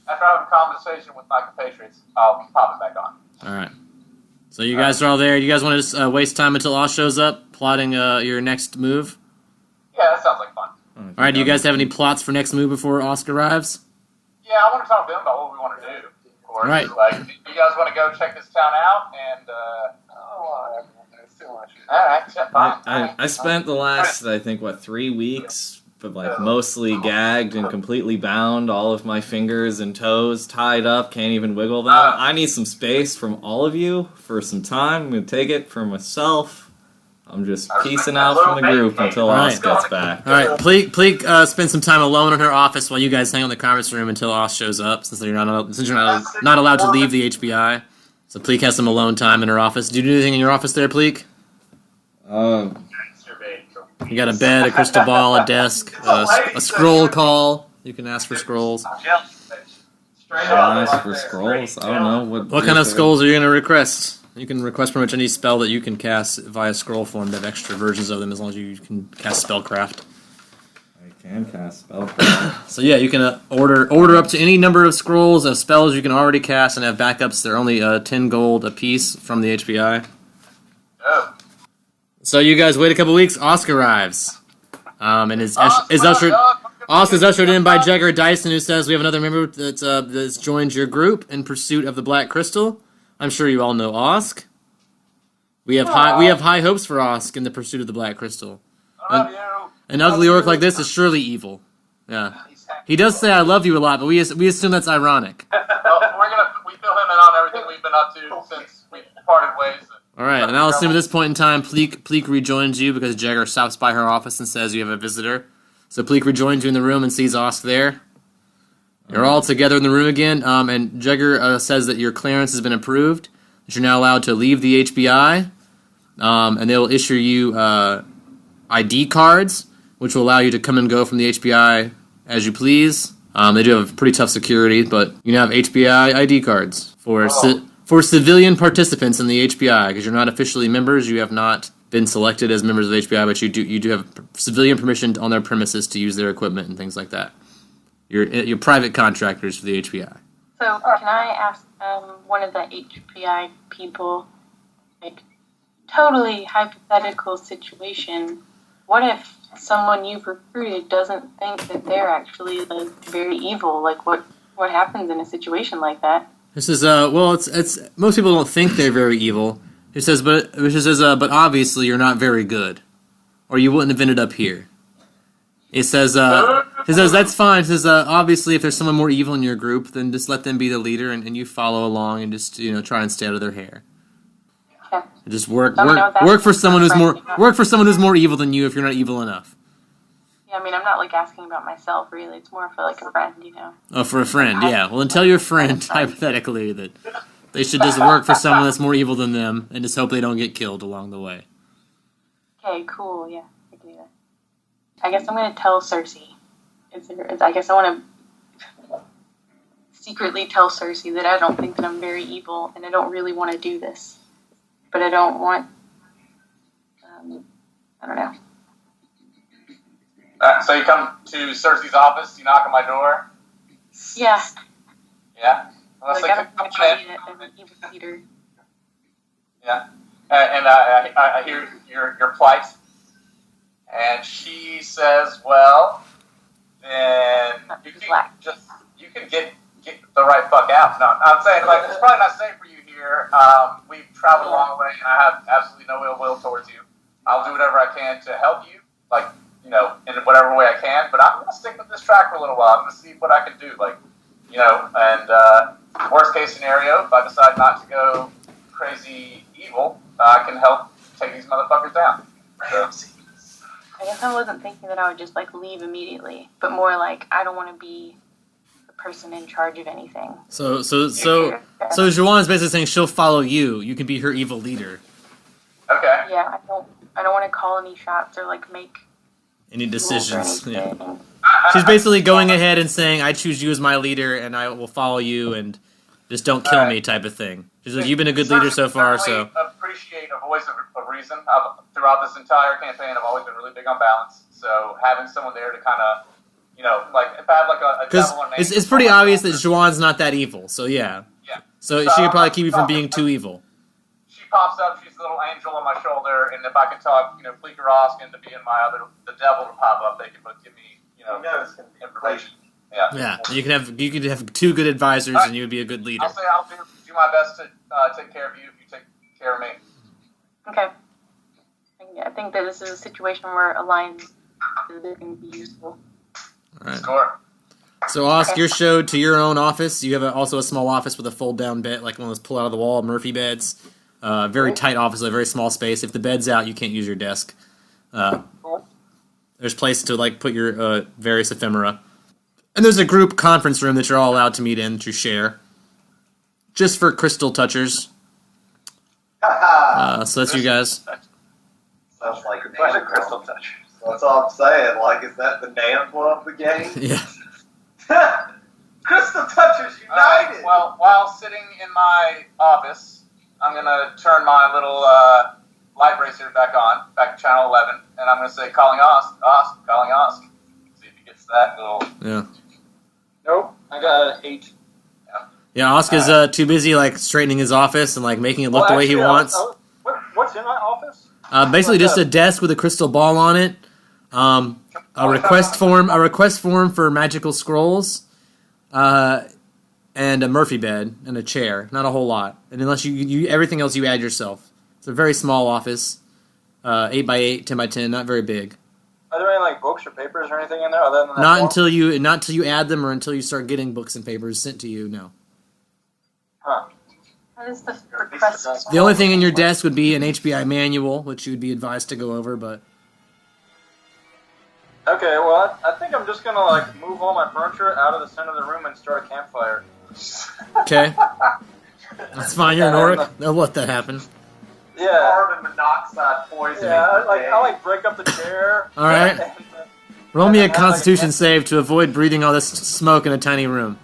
Speaker 3: After having a conversation with my compatriots, I'll pop it back on.
Speaker 7: All right. So you guys are all there. You guys want to just waste time until Oz shows up, plotting your next move?
Speaker 3: Yeah, that sounds like fun.
Speaker 7: All right. Do you guys have any plots for next move before Oscar arrives?
Speaker 3: Yeah, I want to talk to them about what we want to do. Of course.
Speaker 7: Right.
Speaker 3: Like, you guys want to go check this town out? And
Speaker 8: There's too much.
Speaker 3: all right, yeah, fine.
Speaker 6: I spent the last, I think, 3 weeks, but like mostly gagged and completely bound, all of my fingers and toes tied up, can't even wiggle them. I need some space from all of you for some time. I'm going to take it for myself. I'm just piecing out from the group until Oz gets back.
Speaker 7: All right. Pleek spend some time alone in her office while you guys hang out in the conference room until Oz shows up, since you're not allowed to leave the HBI. So Pleek has some alone time in her office. Do you do anything in your office there, Pleek? You got a bed, a crystal ball, a desk, a scroll call. You can ask for scrolls.
Speaker 6: Ask for scrolls? I don't know.
Speaker 7: What kind of scrolls are you going to request? You can request pretty much any spell that you can cast via scroll form. They have extra versions of them as long as you can cast spellcraft.
Speaker 6: I can cast spellcraft.
Speaker 7: So yeah, you can order up to any number of scrolls of spells you can already cast and have backups. They're only 10 gold a piece from the HBI.
Speaker 3: Oh.
Speaker 7: So you guys wait a couple weeks. Oscar arrives, and is ushered in by Jagger Dyson, who says we have another member that's joined your group in pursuit of the Black Crystal. I'm sure you all know Osk. We have high hopes for Osk in the pursuit of the Black Crystal.
Speaker 3: I love you.
Speaker 7: An ugly orc like this is surely evil. Yeah, he does say "I love you" a lot, but we assume that's ironic.
Speaker 3: Well, we fill him in on everything we've been up to since we parted ways.
Speaker 7: All right, and I'll assume at this point in time, Pleek rejoins you because Jagger stops by her office and says you have a visitor. So Pleek rejoins you in the room and sees Osk there. You're all together in the room again, and Jagger says that your clearance has been approved, that you're now allowed to leave the HBI, and they will issue you ID cards, which will allow you to come and go from the HBI as you please. They do have pretty tough security, but you now have HBI ID cards for civilian participants in the HBI, because you're not officially members, you have not been selected as members of the HBI, but you do have civilian permission on their premises to use their equipment and things like that. You're private contractors for the HBI.
Speaker 4: So, can I ask one of the HPI people, like, totally hypothetical situation, what if someone you've recruited doesn't think that they're actually, like, very evil? Like, what happens in a situation like that?
Speaker 7: This is it's most people don't think they're very evil. It says, but obviously you're not very good, or you wouldn't have ended up here. It says that's fine. It says obviously if there's someone more evil in your group, then just let them be the leader, and you follow along and just try and stay out of their hair.
Speaker 4: Okay.
Speaker 7: Just work for someone who's more evil than you if you're not evil enough.
Speaker 4: Yeah, I mean, I'm not, like, asking about myself, really. It's more for, like, a friend,
Speaker 7: Oh, for a friend, yeah. Well, then tell your friend, hypothetically, that they should just work for someone that's more evil than them and just hope they don't get killed along the way.
Speaker 4: Okay, cool, yeah. I can do that. I guess I'm going to tell Cersei. I guess I want to secretly tell Cersei that I don't think that I'm very evil and I don't really want to do this. But I don't want... I don't know.
Speaker 3: So you come to Cersei's office, you knock on my door.
Speaker 4: Yeah.
Speaker 3: Yeah?
Speaker 4: Like, I don't want to be an evil leader.
Speaker 3: Yeah. And I hear your plight. And she says, well, then you can get the right fuck out. No, I'm saying, like, it's probably not safe for you here. We've traveled a long way, and I have absolutely no ill will towards you. I'll do whatever I can to help you. Like, in whatever way I can. But I'm gonna stick with this track for a little while. I'm gonna see what I can do, and worst case scenario, if I decide not to go crazy evil, I can help take these motherfuckers down. So.
Speaker 4: I guess I wasn't thinking that I would just leave immediately, but more like I don't want to be the person in charge of anything.
Speaker 7: So Juwan is basically saying she'll follow you. You can be her evil leader.
Speaker 3: Okay.
Speaker 4: Yeah, I don't want to call any shots or make
Speaker 7: any decisions. Yeah.
Speaker 4: anything.
Speaker 7: She's basically going ahead and saying, "I choose you as my leader, and I will follow you, and just don't kill me," type of thing. She's like, "You've been a good leader so far, so."
Speaker 3: Appreciate a voice of reason. Throughout this entire campaign, I've always been really big on balance. So having someone there to kind of, if I have a devil or an angel,
Speaker 7: it's pretty obvious that Juwan's not that evil. So yeah.
Speaker 3: Yeah.
Speaker 7: So she could probably keep you from being too evil.
Speaker 3: She pops up. She's a little angel on my shoulder, and if I can talk, Pleeker into being the devil to pop up, they can both give me, information. Yeah.
Speaker 7: Yeah. You could have two good advisors, and you would be a good leader.
Speaker 3: I'll say I'll do my best to take care of you if you take care of me.
Speaker 4: Okay. I think that this is a situation where alliance is going to be useful.
Speaker 7: All right.
Speaker 3: Sure.
Speaker 7: So, Osk, you're showed to your own office. You have also a small office with a fold-down bed, like one of those pull-out-of-the-wall Murphy beds. Very tight office, a very small space. If the bed's out, you can't use your desk. There's place to put your various ephemera. And there's a group conference room that you're all allowed to meet in, that you share. Just for crystal touchers. So that's you guys.
Speaker 8: Sounds like a crystal touch. That's all I'm saying. Is that the name of the game?
Speaker 7: Yeah.
Speaker 8: Crystal Touchers United!
Speaker 3: Well, while sitting in my office, I'm going to turn my little light bracer back to channel 11, and I'm going to say, calling Osk, calling Osk. See if he gets that little...
Speaker 7: Yeah.
Speaker 5: Nope, I got an 8.
Speaker 7: Yeah, Osk is too busy straightening his office and making it look the way he wants.
Speaker 5: What's in my office?
Speaker 7: Basically, just a desk with a crystal ball on it. A request form for magical scrolls, and a Murphy bed and a chair. Not a whole lot, and unless you everything else you add yourself. It's a very small office, 8x8, 10x10, not very big.
Speaker 5: Are there any books or papers or anything in there other than that?
Speaker 7: Not until you add them or until you start getting books and papers sent to you. No.
Speaker 5: Huh.
Speaker 4: What is the request?
Speaker 7: The only thing in your desk would be an HBI manual, which you would be advised to go over, but.
Speaker 5: Okay, well, I think I'm just gonna move all my furniture out of the center of the room and start a campfire.
Speaker 7: Okay. That's fine. You're an orc. They'll let that happen.
Speaker 5: Yeah.
Speaker 8: Carbon monoxide poisoning.
Speaker 5: Yeah, I break up the chair.
Speaker 7: All right. Roll me a Constitution save to avoid breathing all this smoke in a tiny room.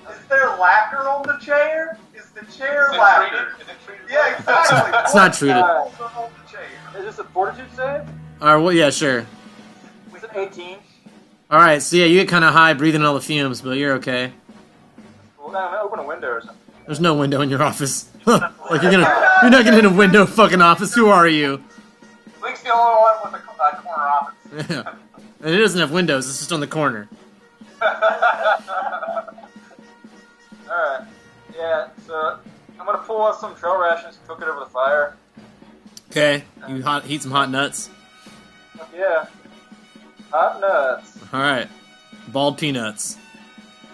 Speaker 8: Is there lacquer on the chair? Is the chair lacquer?
Speaker 3: Is it treated?
Speaker 8: Yeah, exactly.
Speaker 7: It's not treated.
Speaker 8: On the chair.
Speaker 5: Is this a fortitude save?
Speaker 7: All right. Well, yeah, sure.
Speaker 5: Was it 18?
Speaker 7: All right. So yeah, you get kind of high breathing all the fumes, but you're okay.
Speaker 5: Well, I'm gonna open a window or something.
Speaker 7: There's no window in your office. You're not gonna hit a window fucking office. Who are you?
Speaker 3: Link's the only one with a corner office.
Speaker 7: Yeah. And it doesn't have windows. It's just on the corner.
Speaker 5: Alright. Yeah, so I'm gonna pull out some trail rations, cook it over the fire.
Speaker 7: Okay. You heat some hot nuts.
Speaker 5: Yeah. Hot nuts.
Speaker 7: All right. Bald peanuts.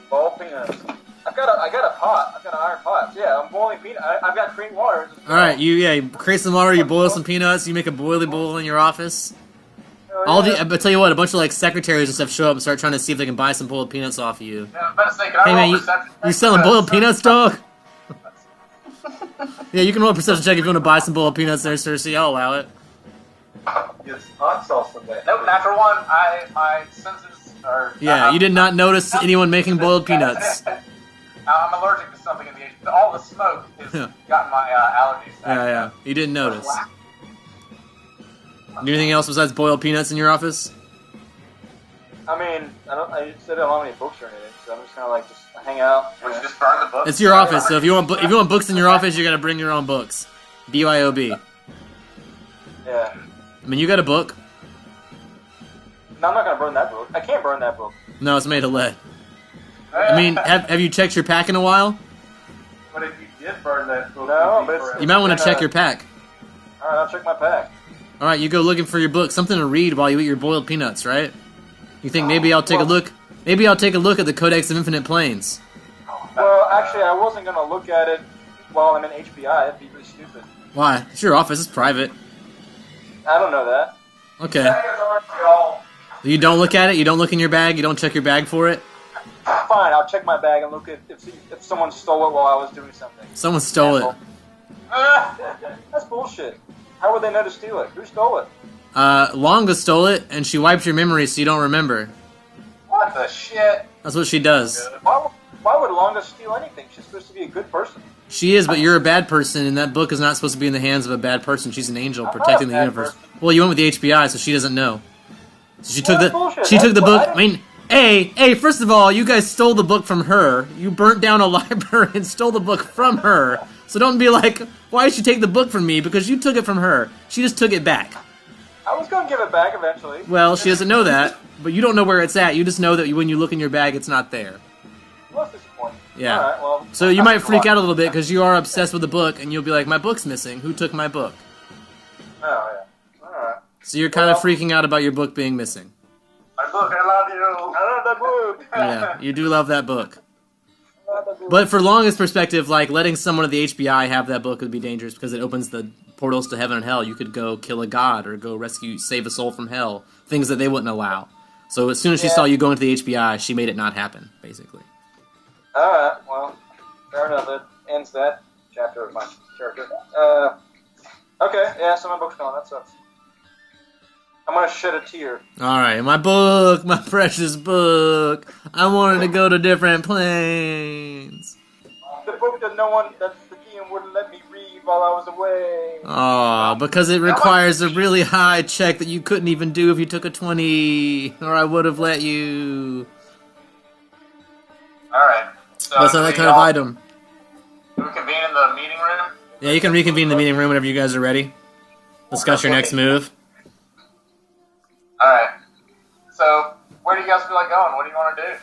Speaker 5: Ball peanuts. I got a pot. I've got an iron pot. Yeah, I'm boiling peanuts. I've got clean water.
Speaker 7: All right. You create some water. You boil some peanuts. You make a boily bowl in your office. I'll tell you what. A bunch of secretaries and stuff show up and start trying to see if they can buy some boiled peanuts off of you.
Speaker 3: Yeah, I'm about to say, can I
Speaker 7: Hey man,
Speaker 3: roll perception
Speaker 7: you
Speaker 3: check
Speaker 7: selling
Speaker 3: for
Speaker 7: boiled
Speaker 3: that?
Speaker 7: peanuts, dog? Yeah, you can roll a perception check if you want to buy some boiled peanuts there, Cersei. I'll allow it.
Speaker 8: It's hot sauce in there.
Speaker 3: Nope, natural one. My senses are...
Speaker 7: Yeah, you did not notice anyone making boiled peanuts.
Speaker 3: I'm allergic to something in the air. All the smoke has gotten my allergies.
Speaker 7: Yeah. You didn't notice. Anything else besides boiled peanuts in your office?
Speaker 5: I mean, I said I don't have any books or anything, so I'm just gonna just hang out.
Speaker 3: Would you just burn the book?
Speaker 7: It's your office, so if you want books in your office, you gotta bring your own books. BYOB.
Speaker 5: Yeah.
Speaker 7: I mean, you got a book.
Speaker 5: No, I'm not gonna burn that book. I can't burn that book.
Speaker 7: No, it's made of lead. I mean, have you checked your pack in a while?
Speaker 8: But if you did burn that book,
Speaker 5: No, but it's-
Speaker 7: You might want to check your pack.
Speaker 5: Alright, I'll check my pack.
Speaker 7: All right, you go looking for your book, something to read while you eat your boiled peanuts, right? You think maybe I'll take a look? Maybe I'll take a look at the Codex of Infinite Planes.
Speaker 9: Well, actually, I wasn't going to look at it while I'm in HBI. That'd be really stupid.
Speaker 7: Why? It's your office. It's private.
Speaker 9: I don't know that.
Speaker 7: Okay. You don't look at it? You don't look in your bag? You don't check your bag for it?
Speaker 9: Fine, I'll check my bag and look at if someone stole it while I was doing something.
Speaker 7: Someone stole it.
Speaker 9: That's bullshit. How would they know to steal it? Who stole it?
Speaker 7: Longa stole it, and she wiped your memory so you don't remember.
Speaker 3: What the shit?
Speaker 7: That's what she does.
Speaker 9: Why would Longa steal anything? She's supposed to be a good person.
Speaker 7: She is, but you're a bad person, and that book is not supposed to be in the hands of a bad person. She's an angel protecting the universe.
Speaker 9: Person.
Speaker 7: Well, you went with the HBI, so she doesn't know. So she took the
Speaker 9: bullshit.
Speaker 7: she took the book.
Speaker 9: I
Speaker 7: I mean, hey, first of all, you guys stole the book from her. You burnt down a library and stole the book from her. So don't be like, why did she take the book from me? Because you took it from her. She just took it back.
Speaker 9: I was going to give it back eventually.
Speaker 7: Well, she doesn't know that, but you don't know where it's at. You just know that when you look in your bag, it's not there.
Speaker 9: Well, that's disappointing.
Speaker 7: Yeah.
Speaker 9: All right, well,
Speaker 7: So you might freak out a little bit because you are obsessed with the book, and you'll be like, my book's missing. Who took my book?
Speaker 9: Oh, yeah. All right.
Speaker 7: So you're kind of freaking out about your book being missing.
Speaker 3: My book, I love you.
Speaker 9: I love that book.
Speaker 7: Yeah, you do love that book. But for Longest perspective, like, letting someone at the HBI have that book would be dangerous because it opens the portals to heaven and hell. You could go kill a god or go save a soul from hell, things that they wouldn't allow. So as soon as she saw you go into the HBI, she made it not happen, basically.
Speaker 9: All right, well, fair enough. That ends that chapter of my character. Okay, yeah, so my book's gone. That sucks. I'm gonna shed a tear.
Speaker 7: Alright, my book, my precious book. I wanted to go to different planes.
Speaker 9: The book that the DM wouldn't let me read while I was away.
Speaker 7: Aw, because it requires a really high check that you couldn't even do if you took a 20, or I would have let you.
Speaker 3: Alright. So
Speaker 7: That's not that kind of item.
Speaker 3: Do we convene in the meeting room?
Speaker 7: Yeah, you can reconvene in the meeting room whenever you guys are ready. Discuss your next move.
Speaker 3: Alright. So, where do you guys feel like going? What do you want to do?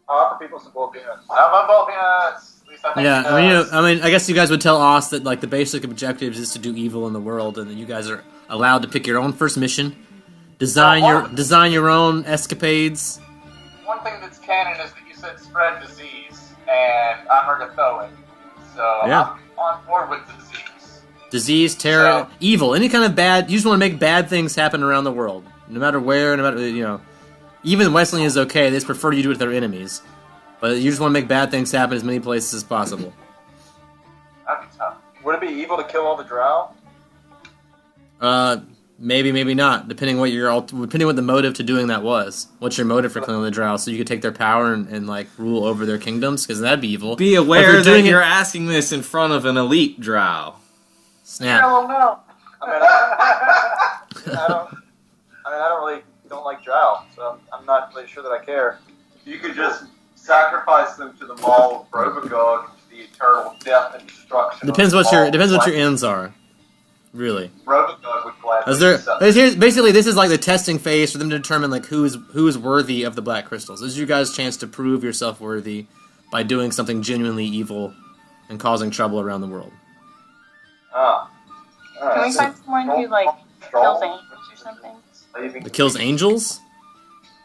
Speaker 9: I'll offer people some boiled peanuts.
Speaker 3: How about ball peanuts? At least I think
Speaker 7: Yeah, I mean, I guess you guys would tell Oz that like the basic objectives is to do evil in the world, and that you guys are allowed to pick your own first mission, design your own escapades.
Speaker 3: One thing that's canon is that you said spread disease, and I'm Ergothoic, so
Speaker 7: Yeah.
Speaker 3: I'm on board with disease.
Speaker 7: Disease, terror, evil, any kind of bad. You just want to make bad things happen around the world, no matter where, no matter Even Wesleyan is okay. They just prefer you do it with their enemies, but you just want to make bad things happen as many places as possible.
Speaker 3: That'd be tough.
Speaker 9: Would it be evil to kill all the drow?
Speaker 7: Maybe, maybe not, depending what the motive to doing that was. What's your motive for killing the drow? So you could take their power and like rule over their kingdoms, because that'd be evil.
Speaker 6: Be aware that you're asking this in front of an elite drow.
Speaker 7: Snap.
Speaker 3: No.
Speaker 9: I don't like drow, so I'm not really sure that I care.
Speaker 8: You could just sacrifice them to the Maul of Robogog, to the eternal death and destruction.
Speaker 7: Depends what your ends are. Really.
Speaker 8: Robogog would gladly
Speaker 7: Basically, this is like the testing phase for them to determine like who is worthy of the black crystals. This is your guys' chance to prove yourself worthy by doing something genuinely evil and causing trouble around the world.
Speaker 9: Ah.
Speaker 4: Can we find someone who like kills angels or something?
Speaker 7: That kills angels?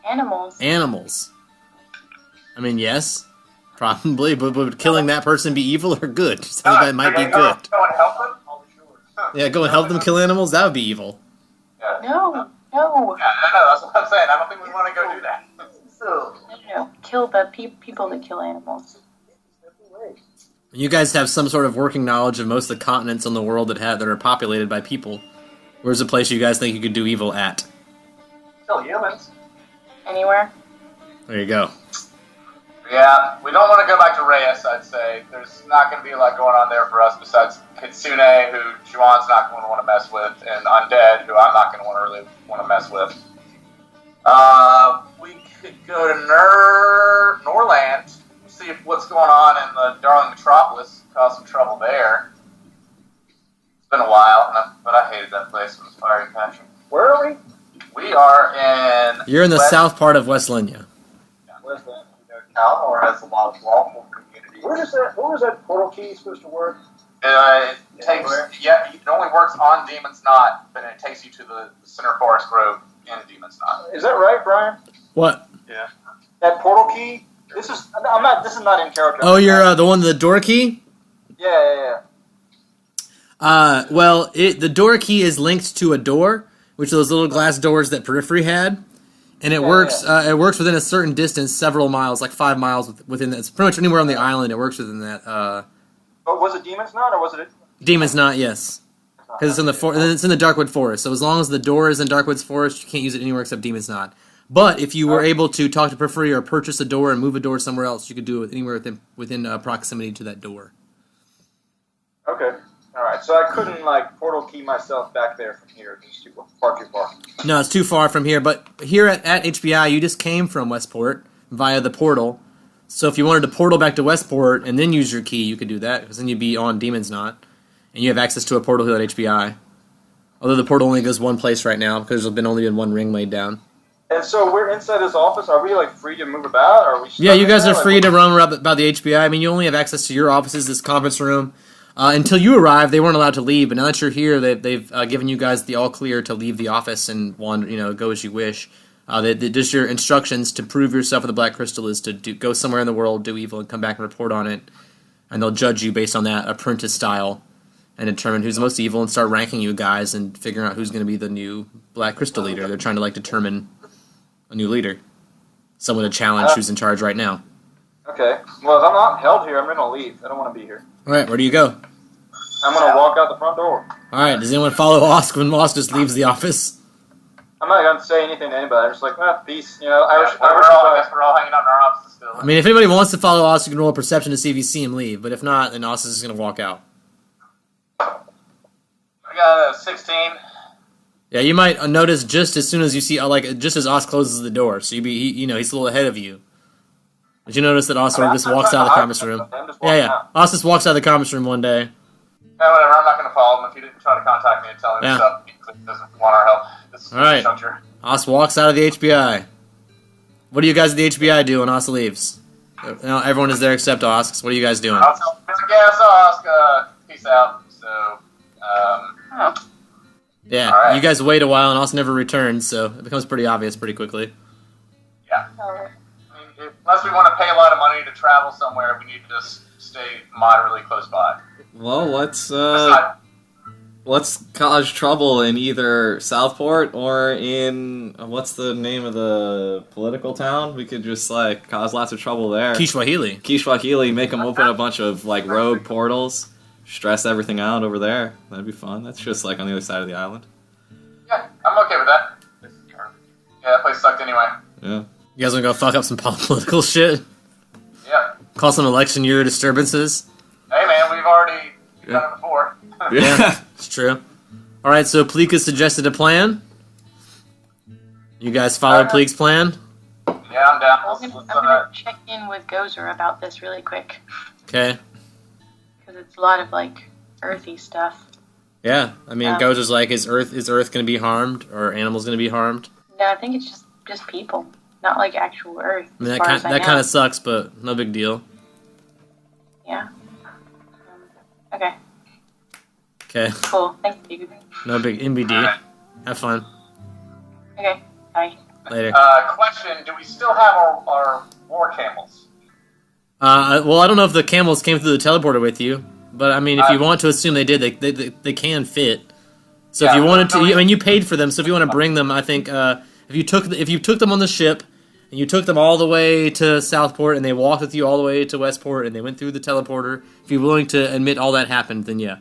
Speaker 4: Animals.
Speaker 7: Animals. I mean, yes, probably, but would killing that person be evil or good? Just think that might be good.
Speaker 3: Go and help them?
Speaker 7: Yeah, go and help them kill animals? That would be evil.
Speaker 3: Yeah.
Speaker 4: No.
Speaker 3: Yeah, I know, that's what I'm saying. I don't think we want to go do that.
Speaker 4: No. Kill the people that kill animals.
Speaker 7: You guys have some sort of working knowledge of most of the continents in the world that are populated by people. Where's a place you guys think you could do evil at?
Speaker 9: Kill humans.
Speaker 4: Anywhere?
Speaker 7: There you go.
Speaker 3: Yeah, we don't want to go back to Reyes, I'd say. There's not going to be a lot going on there for us besides Kitsune, who Juwan's not going to want to mess with, and Undead, who I'm not going to really want to mess with. We could go to Norland, see what's going on in the Darling Metropolis, cause some trouble there. It's been a while, but I hated that place. It was fiery passion.
Speaker 9: Where are we?
Speaker 3: We are in...
Speaker 7: You're in the south part of West Linya.
Speaker 9: Where's that?
Speaker 8: Calmore has a lot of lawful communities.
Speaker 9: Where was that portal key supposed to work?
Speaker 3: It only works teleports on Demon's Knot, then it takes you to the Center Forest Grove in Demon's Knot.
Speaker 9: Is that right, Brian?
Speaker 7: What?
Speaker 8: Yeah.
Speaker 9: That portal key. This is not in character.
Speaker 7: Oh, you're the one, the door key.
Speaker 9: Yeah.
Speaker 7: Well, the door key is linked to a door, which are those little glass doors that Periphery had, and it works. It works within a certain distance, several miles, like 5 miles within that. It's pretty much anywhere on the island. It works within that.
Speaker 9: But was it Demon's Knot or was it?
Speaker 7: Demon's Knot, yes, because it's in the it's in the Darkwood Forest. So as long as the door is in Darkwood's Forest, you can't use it anywhere except Demon's Knot. But if you were able to talk to Periphery or purchase a door and move a door somewhere else, you could do it anywhere within proximity to that door.
Speaker 9: Okay. All right. So I couldn't portal key myself back there from here. It's too far.
Speaker 7: No, it's too far from here. But here at HBI, you just came from Westport via the portal. So if you wanted to portal back to Westport and then use your key, you could do that, because then you'd be on Demon's Knot, and you have access to a portal here at HBI. Although the portal only goes one place right now, because there's only been one ring laid down.
Speaker 9: And so we're inside this office. Are we free to move about? Or are we?
Speaker 7: Yeah, you guys are free to roam around about the HBI. I mean, you only have access to your offices, this conference room. Until you arrived, they weren't allowed to leave. But now that you're here, they've given you guys the all clear to leave the office and wander, go as you wish. Just your instructions to prove yourself with the Black Crystal is to go somewhere in the world, do evil, and come back and report on it. And they'll judge you based on that apprentice style and determine who's the most evil and start ranking you guys and figuring out who's going to be the new Black Crystal leader. They're trying to determine a new leader, someone to challenge who's in charge right now.
Speaker 9: Okay. Well, if I'm not held here, I'm going to leave. I don't want to be here.
Speaker 7: All right, where do you go?
Speaker 9: I'm going to walk out the front door.
Speaker 7: All right, does anyone follow Osk when Osk just leaves the office?
Speaker 9: I'm not going to say anything to anybody. I'm just peace.
Speaker 3: I guess we're all hanging out in our offices still.
Speaker 7: I mean, if anybody wants to follow Osk, you can roll a perception to see if you see him leave. But if not, then Osk is just going to walk out.
Speaker 3: I got a 16.
Speaker 7: Yeah, you might notice just as soon as you see, just as Osk closes the door. So he's a little ahead of you. Did you notice that Osk just walks out of the conference room? Yeah. Osk just walks out of the conference room one day.
Speaker 3: Yeah, whatever. I'm not going to follow him if he didn't try to contact me and tell me stuff. He doesn't want our help.
Speaker 7: All right. Osk walks out of the HBI. What do you guys at the HBI do when Osk leaves? Everyone is there except Osk. So what are you guys doing?
Speaker 3: I'll tell Mr. Gas, Osk, peace out. So,
Speaker 7: yeah,
Speaker 3: right.
Speaker 7: You guys wait a while and Osk never returns, so it becomes pretty obvious pretty quickly.
Speaker 3: Yeah. I mean, unless we want to pay a lot of money to travel somewhere, we need to just stay moderately close by.
Speaker 6: Well, let's cause trouble in either Southport or in what's the name of the political town? We could just cause lots of trouble there. Kishwahili, make them open a bunch of rogue portals, stress everything out over there. That'd be fun. That's just on the other side of the island.
Speaker 3: Yeah, I'm okay with that. Yeah, that place sucked anyway.
Speaker 6: Yeah.
Speaker 7: You guys want to go fuck up some political shit?
Speaker 3: Yeah.
Speaker 7: Cause some election year disturbances?
Speaker 3: Hey man, we've already done it before.
Speaker 7: Yeah, it's true. Alright, so Pleek has suggested a plan. You guys follow Pleek's plan?
Speaker 3: Yeah, I'm down.
Speaker 4: I'm gonna check in with Gozer about this really quick.
Speaker 7: Okay.
Speaker 4: Because it's a lot of, earthy stuff.
Speaker 7: Yeah, I mean, Gozer's is Earth going to be harmed, or animals going to be harmed?
Speaker 4: No, I think it's just people, not actual Earth.
Speaker 7: I mean, that kind of sucks, but no big deal.
Speaker 4: Yeah. Okay.
Speaker 7: Okay.
Speaker 4: Cool. Thank you.
Speaker 7: No big NBD.
Speaker 3: Right.
Speaker 7: Have fun.
Speaker 4: Okay. Bye.
Speaker 7: Later.
Speaker 3: Question: do we still have our war camels?
Speaker 7: Well, I don't know if the camels came through the teleporter with you, but I mean, if you want to assume they did, they can fit. So if you wanted to, I mean, you paid for them. So if you want to bring them, I think if you took them on the ship and you took them all the way to Southport and they walked with you all the way to Westport and they went through the teleporter, if you're willing to admit all that happened, then yeah.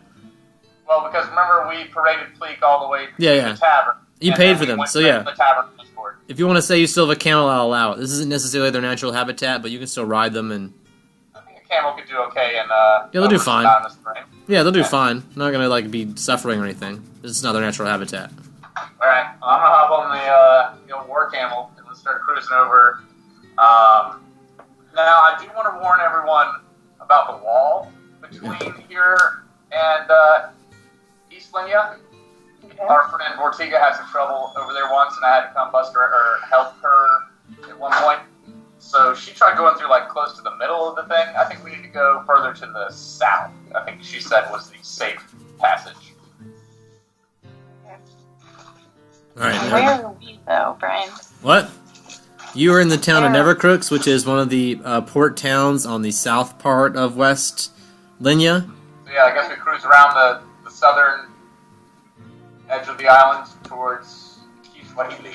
Speaker 3: Well, because remember we paraded Pleek all the way to the tavern.
Speaker 7: You paid for them, so yeah.
Speaker 3: The tavern
Speaker 7: if you want to say you still have a camel, I'll allow it. This isn't necessarily their natural habitat, but you can still ride them and.
Speaker 3: I think a camel could do okay, and
Speaker 7: yeah, they'll do fine. Yeah, they'll do
Speaker 3: Yeah.
Speaker 7: fine. Not gonna be suffering or anything. This is not their natural habitat.
Speaker 3: All right, well, I'm gonna hop on the old war camel and let's start cruising over. Now, I do want to warn everyone about the wall between here and East Linya.
Speaker 4: Okay.
Speaker 3: Our friend Vortiga had some trouble over there once, and I had to come bust her or help her at one point. So she tried going through close to the middle of the thing. I think we need to go further to the south. I think she said was the safe passage.
Speaker 7: All right.
Speaker 4: Where are we, though, Brian?
Speaker 7: What? You are in the town of Nevercrooks, which is one of the port towns on the south part of West Linya.
Speaker 3: So yeah, I guess we cruise around the southern edge of the island towards Kiswahili.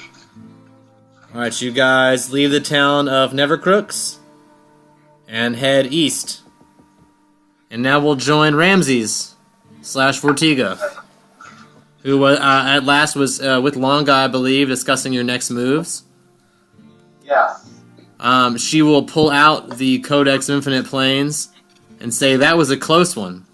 Speaker 7: Alright, you guys leave the town of Nevercrooks and head east. And now we'll join Ramses / Vortiga, who at last was with Longa, I believe, discussing your next moves.
Speaker 8: Yes.
Speaker 7: She will pull out the Codex of Infinite Planes and say, that was a close one.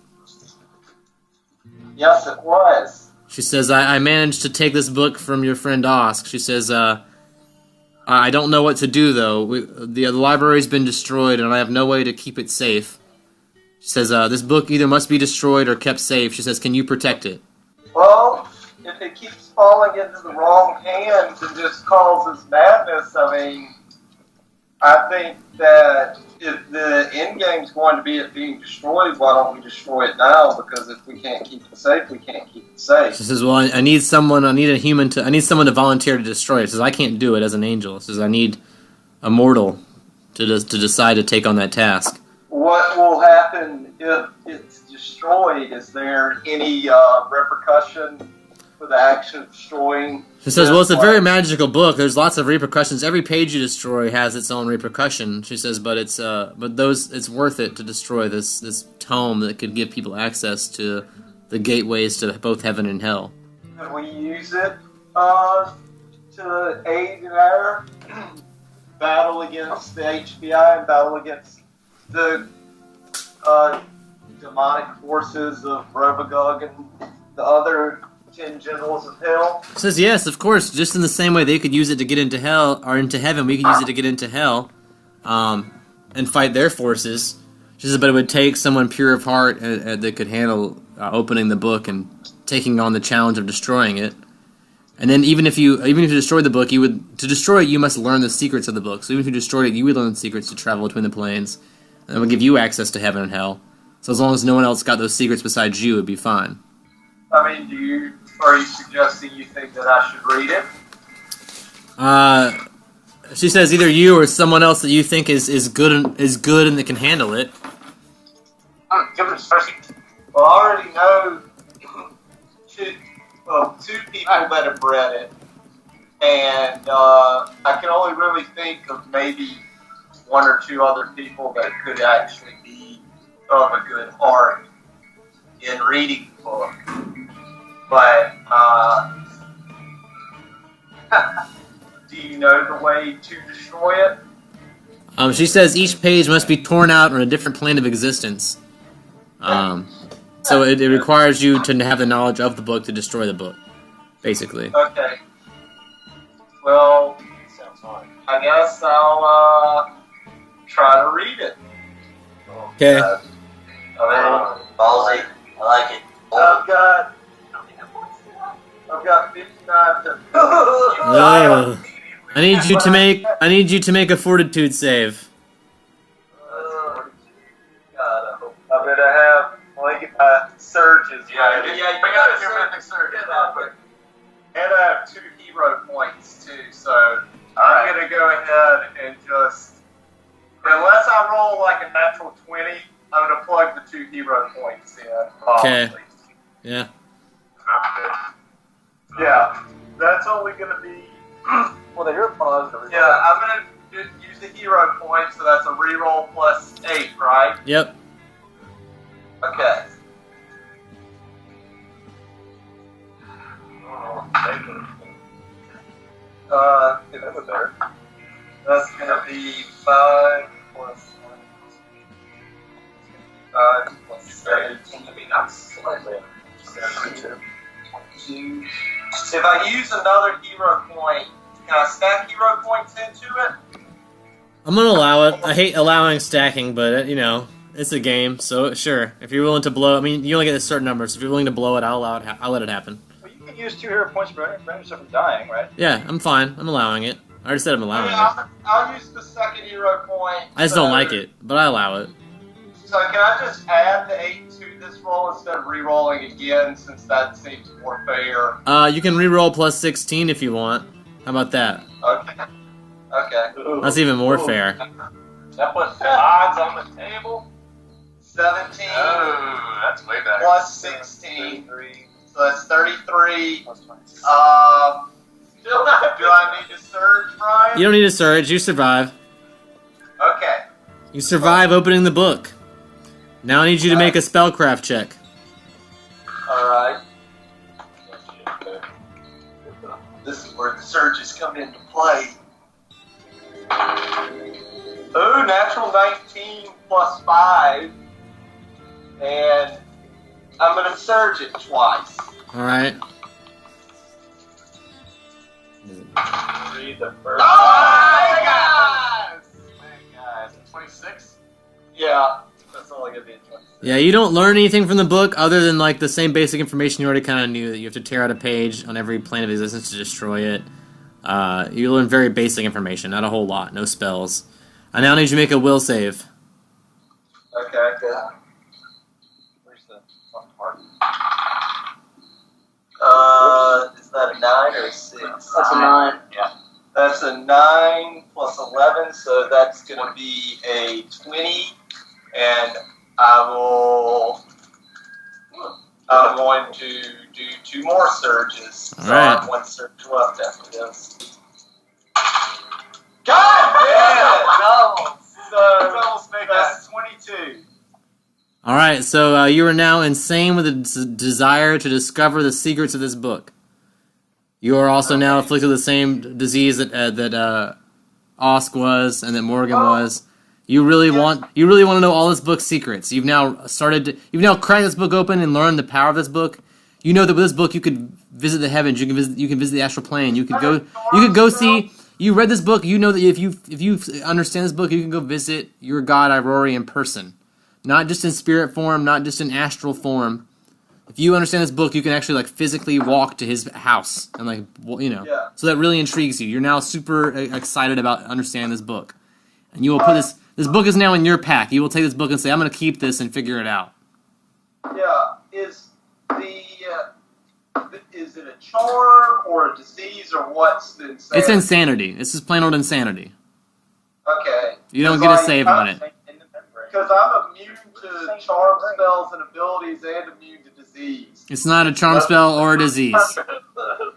Speaker 8: Yes, it was.
Speaker 7: She says, I managed to take this book from your friend Osk. She says, I don't know what to do, though. The library's been destroyed, and I have no way to keep it safe. She says, this book either must be destroyed or kept safe. She says, can you protect it?
Speaker 8: Well, if it keeps falling into the wrong hands and just causes madness, I mean, I think that if the end game's going to be it being destroyed, why don't we destroy it now? Because if we can't keep it safe, we can't keep it safe.
Speaker 7: She says, well, I need someone to volunteer to destroy it. She says, I can't do it as an angel. She says, I need a mortal to decide to take on that task.
Speaker 8: What will happen if it's destroyed? Is there any repercussion for the action of destroying?
Speaker 7: She says, well, it's a very magical book. There's lots of repercussions. Every page you destroy has its own repercussion. She says, but it's worth it to destroy this tome that could give people access to the gateways to both heaven and hell.
Speaker 8: Can we use it to aid in our battle against the HBI and battle against the demonic forces of Robogog and the other 10 generals of hell?
Speaker 7: She says, yes, of course. Just in the same way they could use it to get into hell, or into heaven, we could use it to get into hell, and fight their forces. She says, but it would take someone pure of heart that could handle opening the book and taking on the challenge of destroying it. And then even if you destroyed the book, to destroy it, you must learn the secrets of the book. So even if you destroyed it, you would learn the secrets to travel between the planes. And it would give you access to heaven and hell. So as long as no one else got those secrets besides you, it would be fine.
Speaker 8: I mean, are you suggesting you think that I should read it?
Speaker 7: She says either you or someone else that you think is good and that can handle it.
Speaker 8: Well, I already know two people that have read it, and I can only really think of maybe one or two other people that could actually be of a good heart in reading the book. But do you know the way to destroy it?
Speaker 7: She says each page must be torn out on a different plane of existence. So it requires you to have the knowledge of the book to destroy the book, basically.
Speaker 8: Okay. Well, sounds hard. I guess I'll try to read it.
Speaker 7: Okay.
Speaker 5: Ballsy. I like it.
Speaker 8: I've got 59 to...
Speaker 7: I need you to make a fortitude save.
Speaker 8: I'm gonna have surges.
Speaker 3: Yeah, you got your mythic surge.
Speaker 8: And I have 2 hero points too, so I'm gonna go ahead and just, unless I roll like a natural 20, I'm gonna plug the 2 hero points in.
Speaker 7: Okay. Yeah.
Speaker 8: Yeah, that's only gonna be.
Speaker 9: Well, the hero point is
Speaker 8: Yeah, I'm gonna use the hero point, so that's a reroll plus 8, right?
Speaker 7: Yep.
Speaker 8: Okay. That was better. That's gonna be 5 plus 5 plus 8. I mean, not slightly. 22. If I use another hero point, can I stack hero points into it?
Speaker 7: I'm gonna allow it. I hate allowing stacking, but it's a game, so sure. If you're willing to blow, I mean, you only get a certain number, so if you're willing to blow it, I'll let it happen.
Speaker 9: Well, you can use 2 hero points to prevent yourself from dying, right?
Speaker 7: Yeah, I'm fine. I'm allowing it. I already said I'm allowing it.
Speaker 8: I'll use the second hero point.
Speaker 7: I just don't like it, but I allow it.
Speaker 8: So can I just add the 8 to this roll instead of re-rolling again, since that seems more fair?
Speaker 7: You can re-roll plus 16 if you want. How about that?
Speaker 8: Okay.
Speaker 7: That's even more fair.
Speaker 3: That puts the odds on the table.
Speaker 8: 17
Speaker 3: Oh, that's way better.
Speaker 8: plus 16. So that's 33.
Speaker 3: Still not
Speaker 8: Do I need to surge, Brian?
Speaker 7: You don't need a surge. You survive.
Speaker 8: Okay.
Speaker 7: You survive opening the book. Now I need you to make a spellcraft check.
Speaker 8: Alright. This is where the surges come into play. Ooh, natural 19 plus 5. And I'm going to surge it twice.
Speaker 7: Alright.
Speaker 3: Read the first.
Speaker 8: Oh my gosh!
Speaker 3: Guys, 26?
Speaker 8: Yeah, that's only going to be a 26.
Speaker 7: Yeah, you don't learn anything from the book other than like the same basic information you already kind of knew, that you have to tear out a page on every plane of existence to destroy it. You learn very basic information, not a whole lot, no spells. I now need you to make a will save.
Speaker 8: Okay.
Speaker 9: Where's the fun part?
Speaker 8: Is that a 9 or a 6?
Speaker 2: That's a 9.
Speaker 3: Yeah.
Speaker 8: That's a 9 plus 11, so that's going to be a 20. And I'm going to do 2 more surges. So
Speaker 7: All right.
Speaker 8: I have 1 surge left after this. God damn! Doubles! So that's 22.
Speaker 7: Alright, so you are now insane with a desire to discover the secrets of this book. You are also now afflicted with the same disease that Osk was and that Morgan was. You really want to know all this book's secrets. You've now cracked this book open and learned the power of this book. You know that with this book you could visit the heavens. You can visit the astral plane. You could go see. You read this book. You know that if you understand this book, you can go visit your god Aurori in person, not just in spirit form, not just in astral form. If you understand this book, you can actually like physically walk to his house and
Speaker 8: Yeah.
Speaker 7: So that really intrigues you. You're now super excited about understanding this book, and you will put this. This book is now in your pack. You will take this book and say, "I'm going to keep this and figure it out."
Speaker 8: Yeah. Is it a charm or a disease or what's the insanity?
Speaker 7: It's insanity. This is plain old insanity.
Speaker 8: Okay.
Speaker 7: You don't get a save on it.
Speaker 8: Because I'm immune to charm spells and abilities and immune to disease.
Speaker 7: It's not a charm spell or a disease.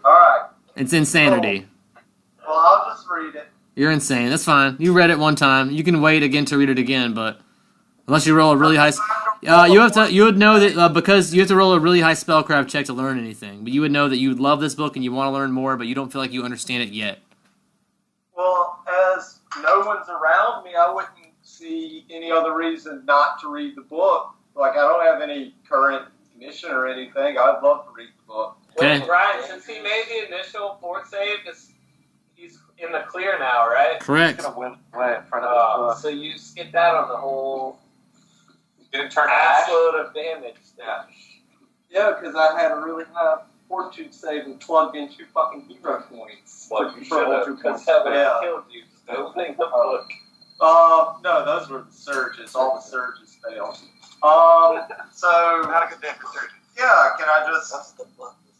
Speaker 8: Alright.
Speaker 7: It's insanity.
Speaker 8: Well, I'll just read it.
Speaker 7: You're insane. That's fine. You read it one time. You can wait again to read it again, but unless you roll a really high, you would know that because you have to roll a really high spellcraft check to learn anything. But you would know that you would love this book and you want to learn more, but you don't feel like you understand it yet.
Speaker 8: Well, as no one's around me, I wouldn't see any other reason not to read the book. Like, I don't have any current commission or anything. I'd love to read the book.
Speaker 7: Okay.
Speaker 3: Well, Ryan, since he made the initial fort save, he's in the clear now, right?
Speaker 7: Correct.
Speaker 9: He's gonna win way in front of us.
Speaker 3: So you skip that on the whole
Speaker 9: Didn't turn
Speaker 3: assload of damage.
Speaker 8: Yeah, because I had a really high fortitude save and plugged in 2 fucking hero points.
Speaker 3: Well, you
Speaker 8: For
Speaker 3: should have,
Speaker 8: ultra
Speaker 3: because
Speaker 8: points.
Speaker 3: heaven
Speaker 8: Yeah.
Speaker 3: killed you. Opening the book.
Speaker 8: No, those were the surges. All the surges failed. So
Speaker 9: Not a good day for surgery.
Speaker 8: yeah, can I just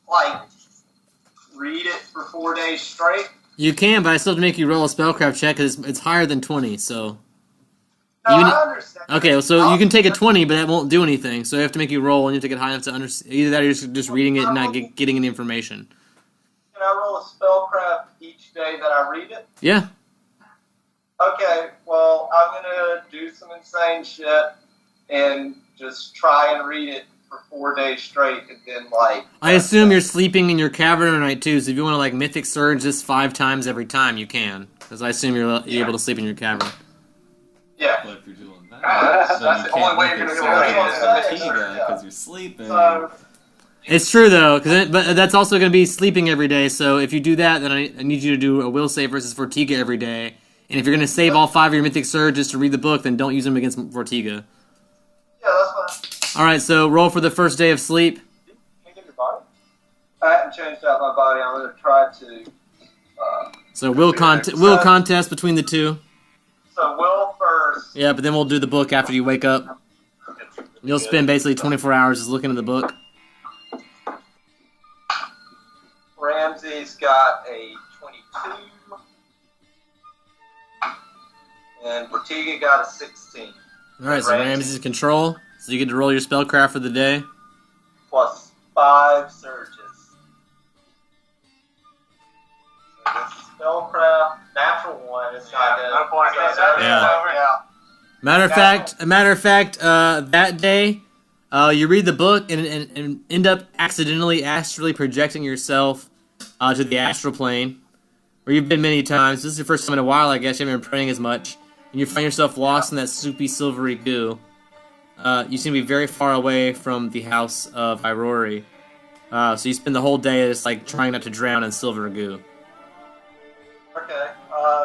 Speaker 8: like read it for 4 days straight?
Speaker 7: You can, but I still have to make you roll a spellcraft check because it's higher than 20. So
Speaker 8: No,
Speaker 7: You
Speaker 8: I understand.
Speaker 7: okay, so you can take a 20, but that won't do anything. So you have to make you roll, and you have to get high enough to understand. Either that, or you're just reading it and not getting any information.
Speaker 8: Can I roll a spellcraft each day that I read it?
Speaker 7: Yeah.
Speaker 8: Okay, well, I'm gonna do some insane shit and just try and read it for 4 days straight, and then
Speaker 7: I assume you're sleeping in your cavern tonight too. So if you want to mythic surge this 5 times every time, you can. Because I assume you're able to sleep in your cavern.
Speaker 8: Yeah.
Speaker 1: But if you're doing that,
Speaker 9: That's
Speaker 1: then you
Speaker 9: the
Speaker 1: can't
Speaker 9: only way
Speaker 1: make
Speaker 9: you're
Speaker 1: it
Speaker 9: gonna
Speaker 1: so
Speaker 9: get away
Speaker 1: it's
Speaker 8: with it.
Speaker 1: fatigue
Speaker 8: Yeah.
Speaker 1: because you're sleeping.
Speaker 8: So
Speaker 7: It's true though, but that's also going to be sleeping every day. So if you do that, then I need you to do a will save versus Fortiga every day. And if you're going to save all 5 of your mythic surges to read the book, then don't use them against Fortiga.
Speaker 8: yeah, that's fine.
Speaker 7: All right, so roll for the first day of sleep.
Speaker 9: Can you give your body?
Speaker 8: I haven't changed out my body. I'm gonna try to.
Speaker 7: So will contest between the two.
Speaker 8: So Will first.
Speaker 7: Yeah, but then we'll do the book after you wake up. You'll spend basically 24 hours just looking at the book.
Speaker 8: Ramsey's got a 22. And Ortega got a 16.
Speaker 7: Alright, so Ramsey's in control. So you get to roll your spellcraft for the day.
Speaker 8: Plus 5 surges. So this spellcraft, natural one is not good.
Speaker 7: Yeah. Matter of fact, that day, you read the book and end up accidentally astrally projecting yourself to the astral plane, where you've been many times. This is your first time in a while, I guess. You haven't been praying as much, and you find yourself lost in that soupy, silvery goo. You seem to be very far away from the house of Irori. So you spend the whole day just like trying not to drown in silver goo.
Speaker 8: Okay.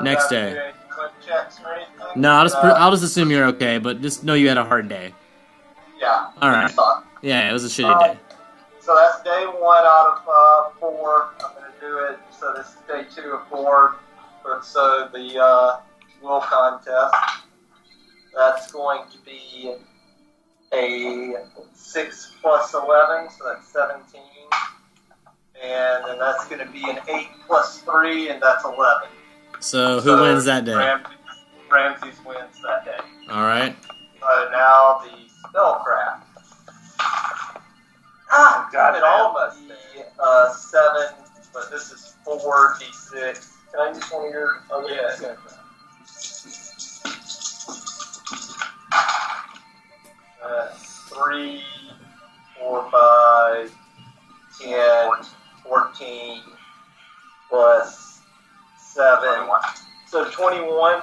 Speaker 7: Next
Speaker 8: do I
Speaker 7: day.
Speaker 8: do any quick checks or anything?
Speaker 7: No, I'll just assume you're okay, but just know you had a hard day.
Speaker 8: Yeah.
Speaker 7: Alright. Yeah, it was a shitty day.
Speaker 8: So that's day 1 out of 4. I'm going to do it. So this is day 2 of 4. So the will contest. That's going to be a 6 plus 11, so that's 17. And then that's going to be an 8 plus 3, and that's 11.
Speaker 7: So who wins that day?
Speaker 8: Ramses wins that day.
Speaker 7: Alright.
Speaker 8: So now the spellcraft. God, it almost be 7, but this is 4d6. Can I use one of your other? Yeah. 3, 4, 5, 10, 14, plus 7. So 21.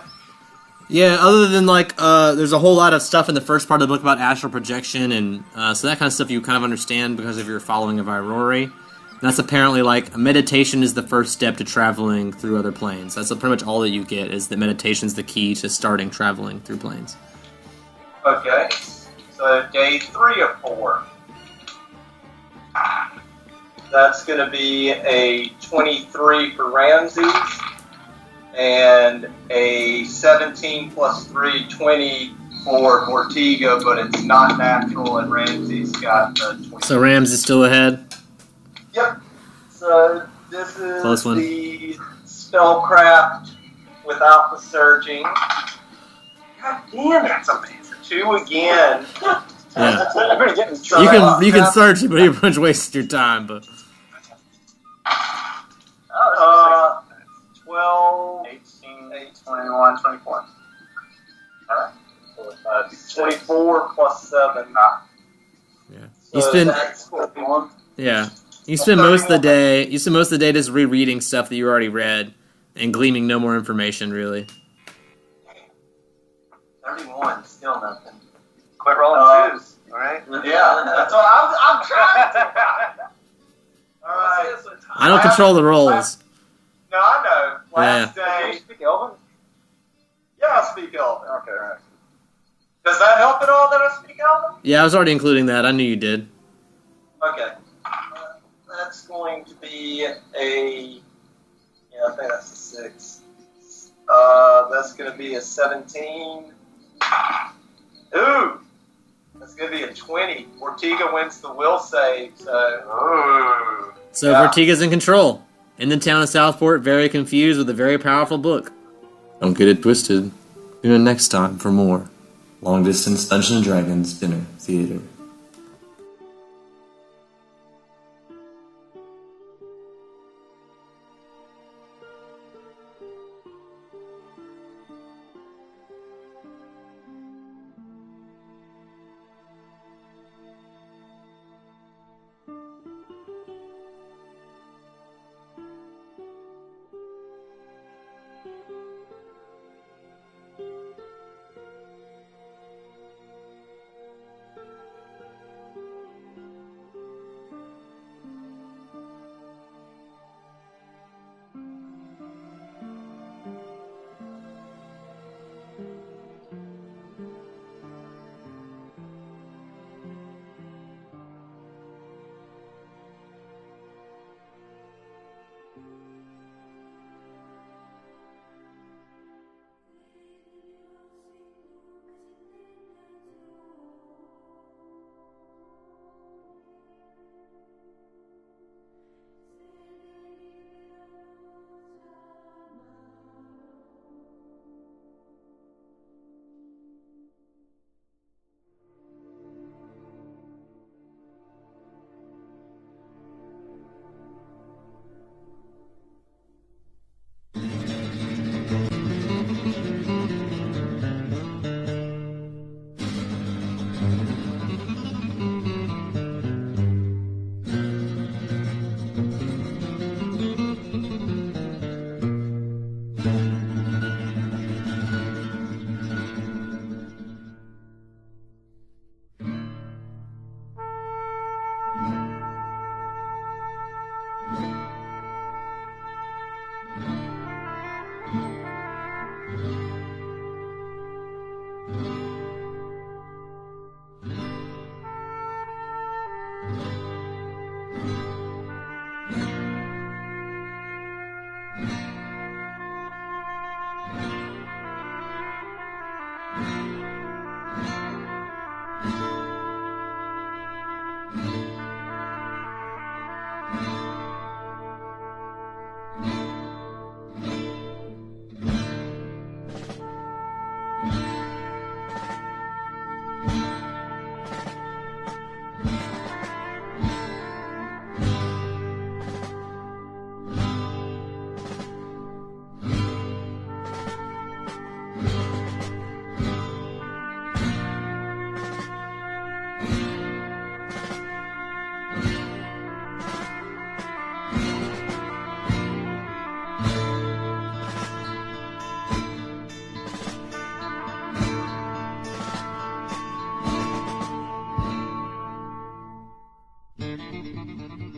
Speaker 7: Yeah, other than like, there's a whole lot of stuff in the first part of the book about astral projection, and so that kind of stuff you kind of understand because of your following of Irori. And that's apparently like meditation is the first step to traveling through other planes. That's pretty much all that you get is that meditation's the key to starting traveling through planes.
Speaker 8: Okay, so day 3 of 4. That's going to be a 23 for Ramses, and a 17 plus 3, 20 for Ortega, but it's not natural, and Ramses got the 20.
Speaker 7: So Rams is still ahead?
Speaker 8: Yep. So this is
Speaker 7: Close one.
Speaker 8: the spellcraft without the surging. God damn, that's amazing. 2 again.
Speaker 7: Yeah.
Speaker 9: You're gonna get in
Speaker 7: You
Speaker 9: trouble.
Speaker 7: can search it, but you're pretty much wasting your time, but...
Speaker 8: 12,
Speaker 3: 18, 21, 24. Alright.
Speaker 8: 24 plus 7.
Speaker 7: Yeah.
Speaker 8: So
Speaker 7: You spend...
Speaker 8: that's 41.
Speaker 7: Yeah. You spend most of the day just rereading stuff that you already read and gleaming no more information, really.
Speaker 8: 31, still nothing.
Speaker 3: Quit rolling twos, alright?
Speaker 8: Yeah, that's what I'm trying to. Alright.
Speaker 7: I don't control the rolls.
Speaker 8: No, I know. Last
Speaker 9: Can
Speaker 8: day.
Speaker 9: you speak Elven?
Speaker 8: Yeah, I speak Elven.
Speaker 9: Okay, alright.
Speaker 8: Does that help at all that I speak Elven?
Speaker 7: Yeah, I was already including that. I knew you did.
Speaker 8: Okay. That's going to be a... Yeah, I think that's a 6. That's going to be a 17. Ooh! That's going to be a 20. Ortega wins the will save, so...
Speaker 7: So
Speaker 8: Yeah.
Speaker 7: Vertiga's in control. In the town of Southport, very confused with a very powerful book.
Speaker 1: Don't get it twisted. Tune in next time for more Long Distance Dungeons & Dragons Dinner Theater.
Speaker 10: you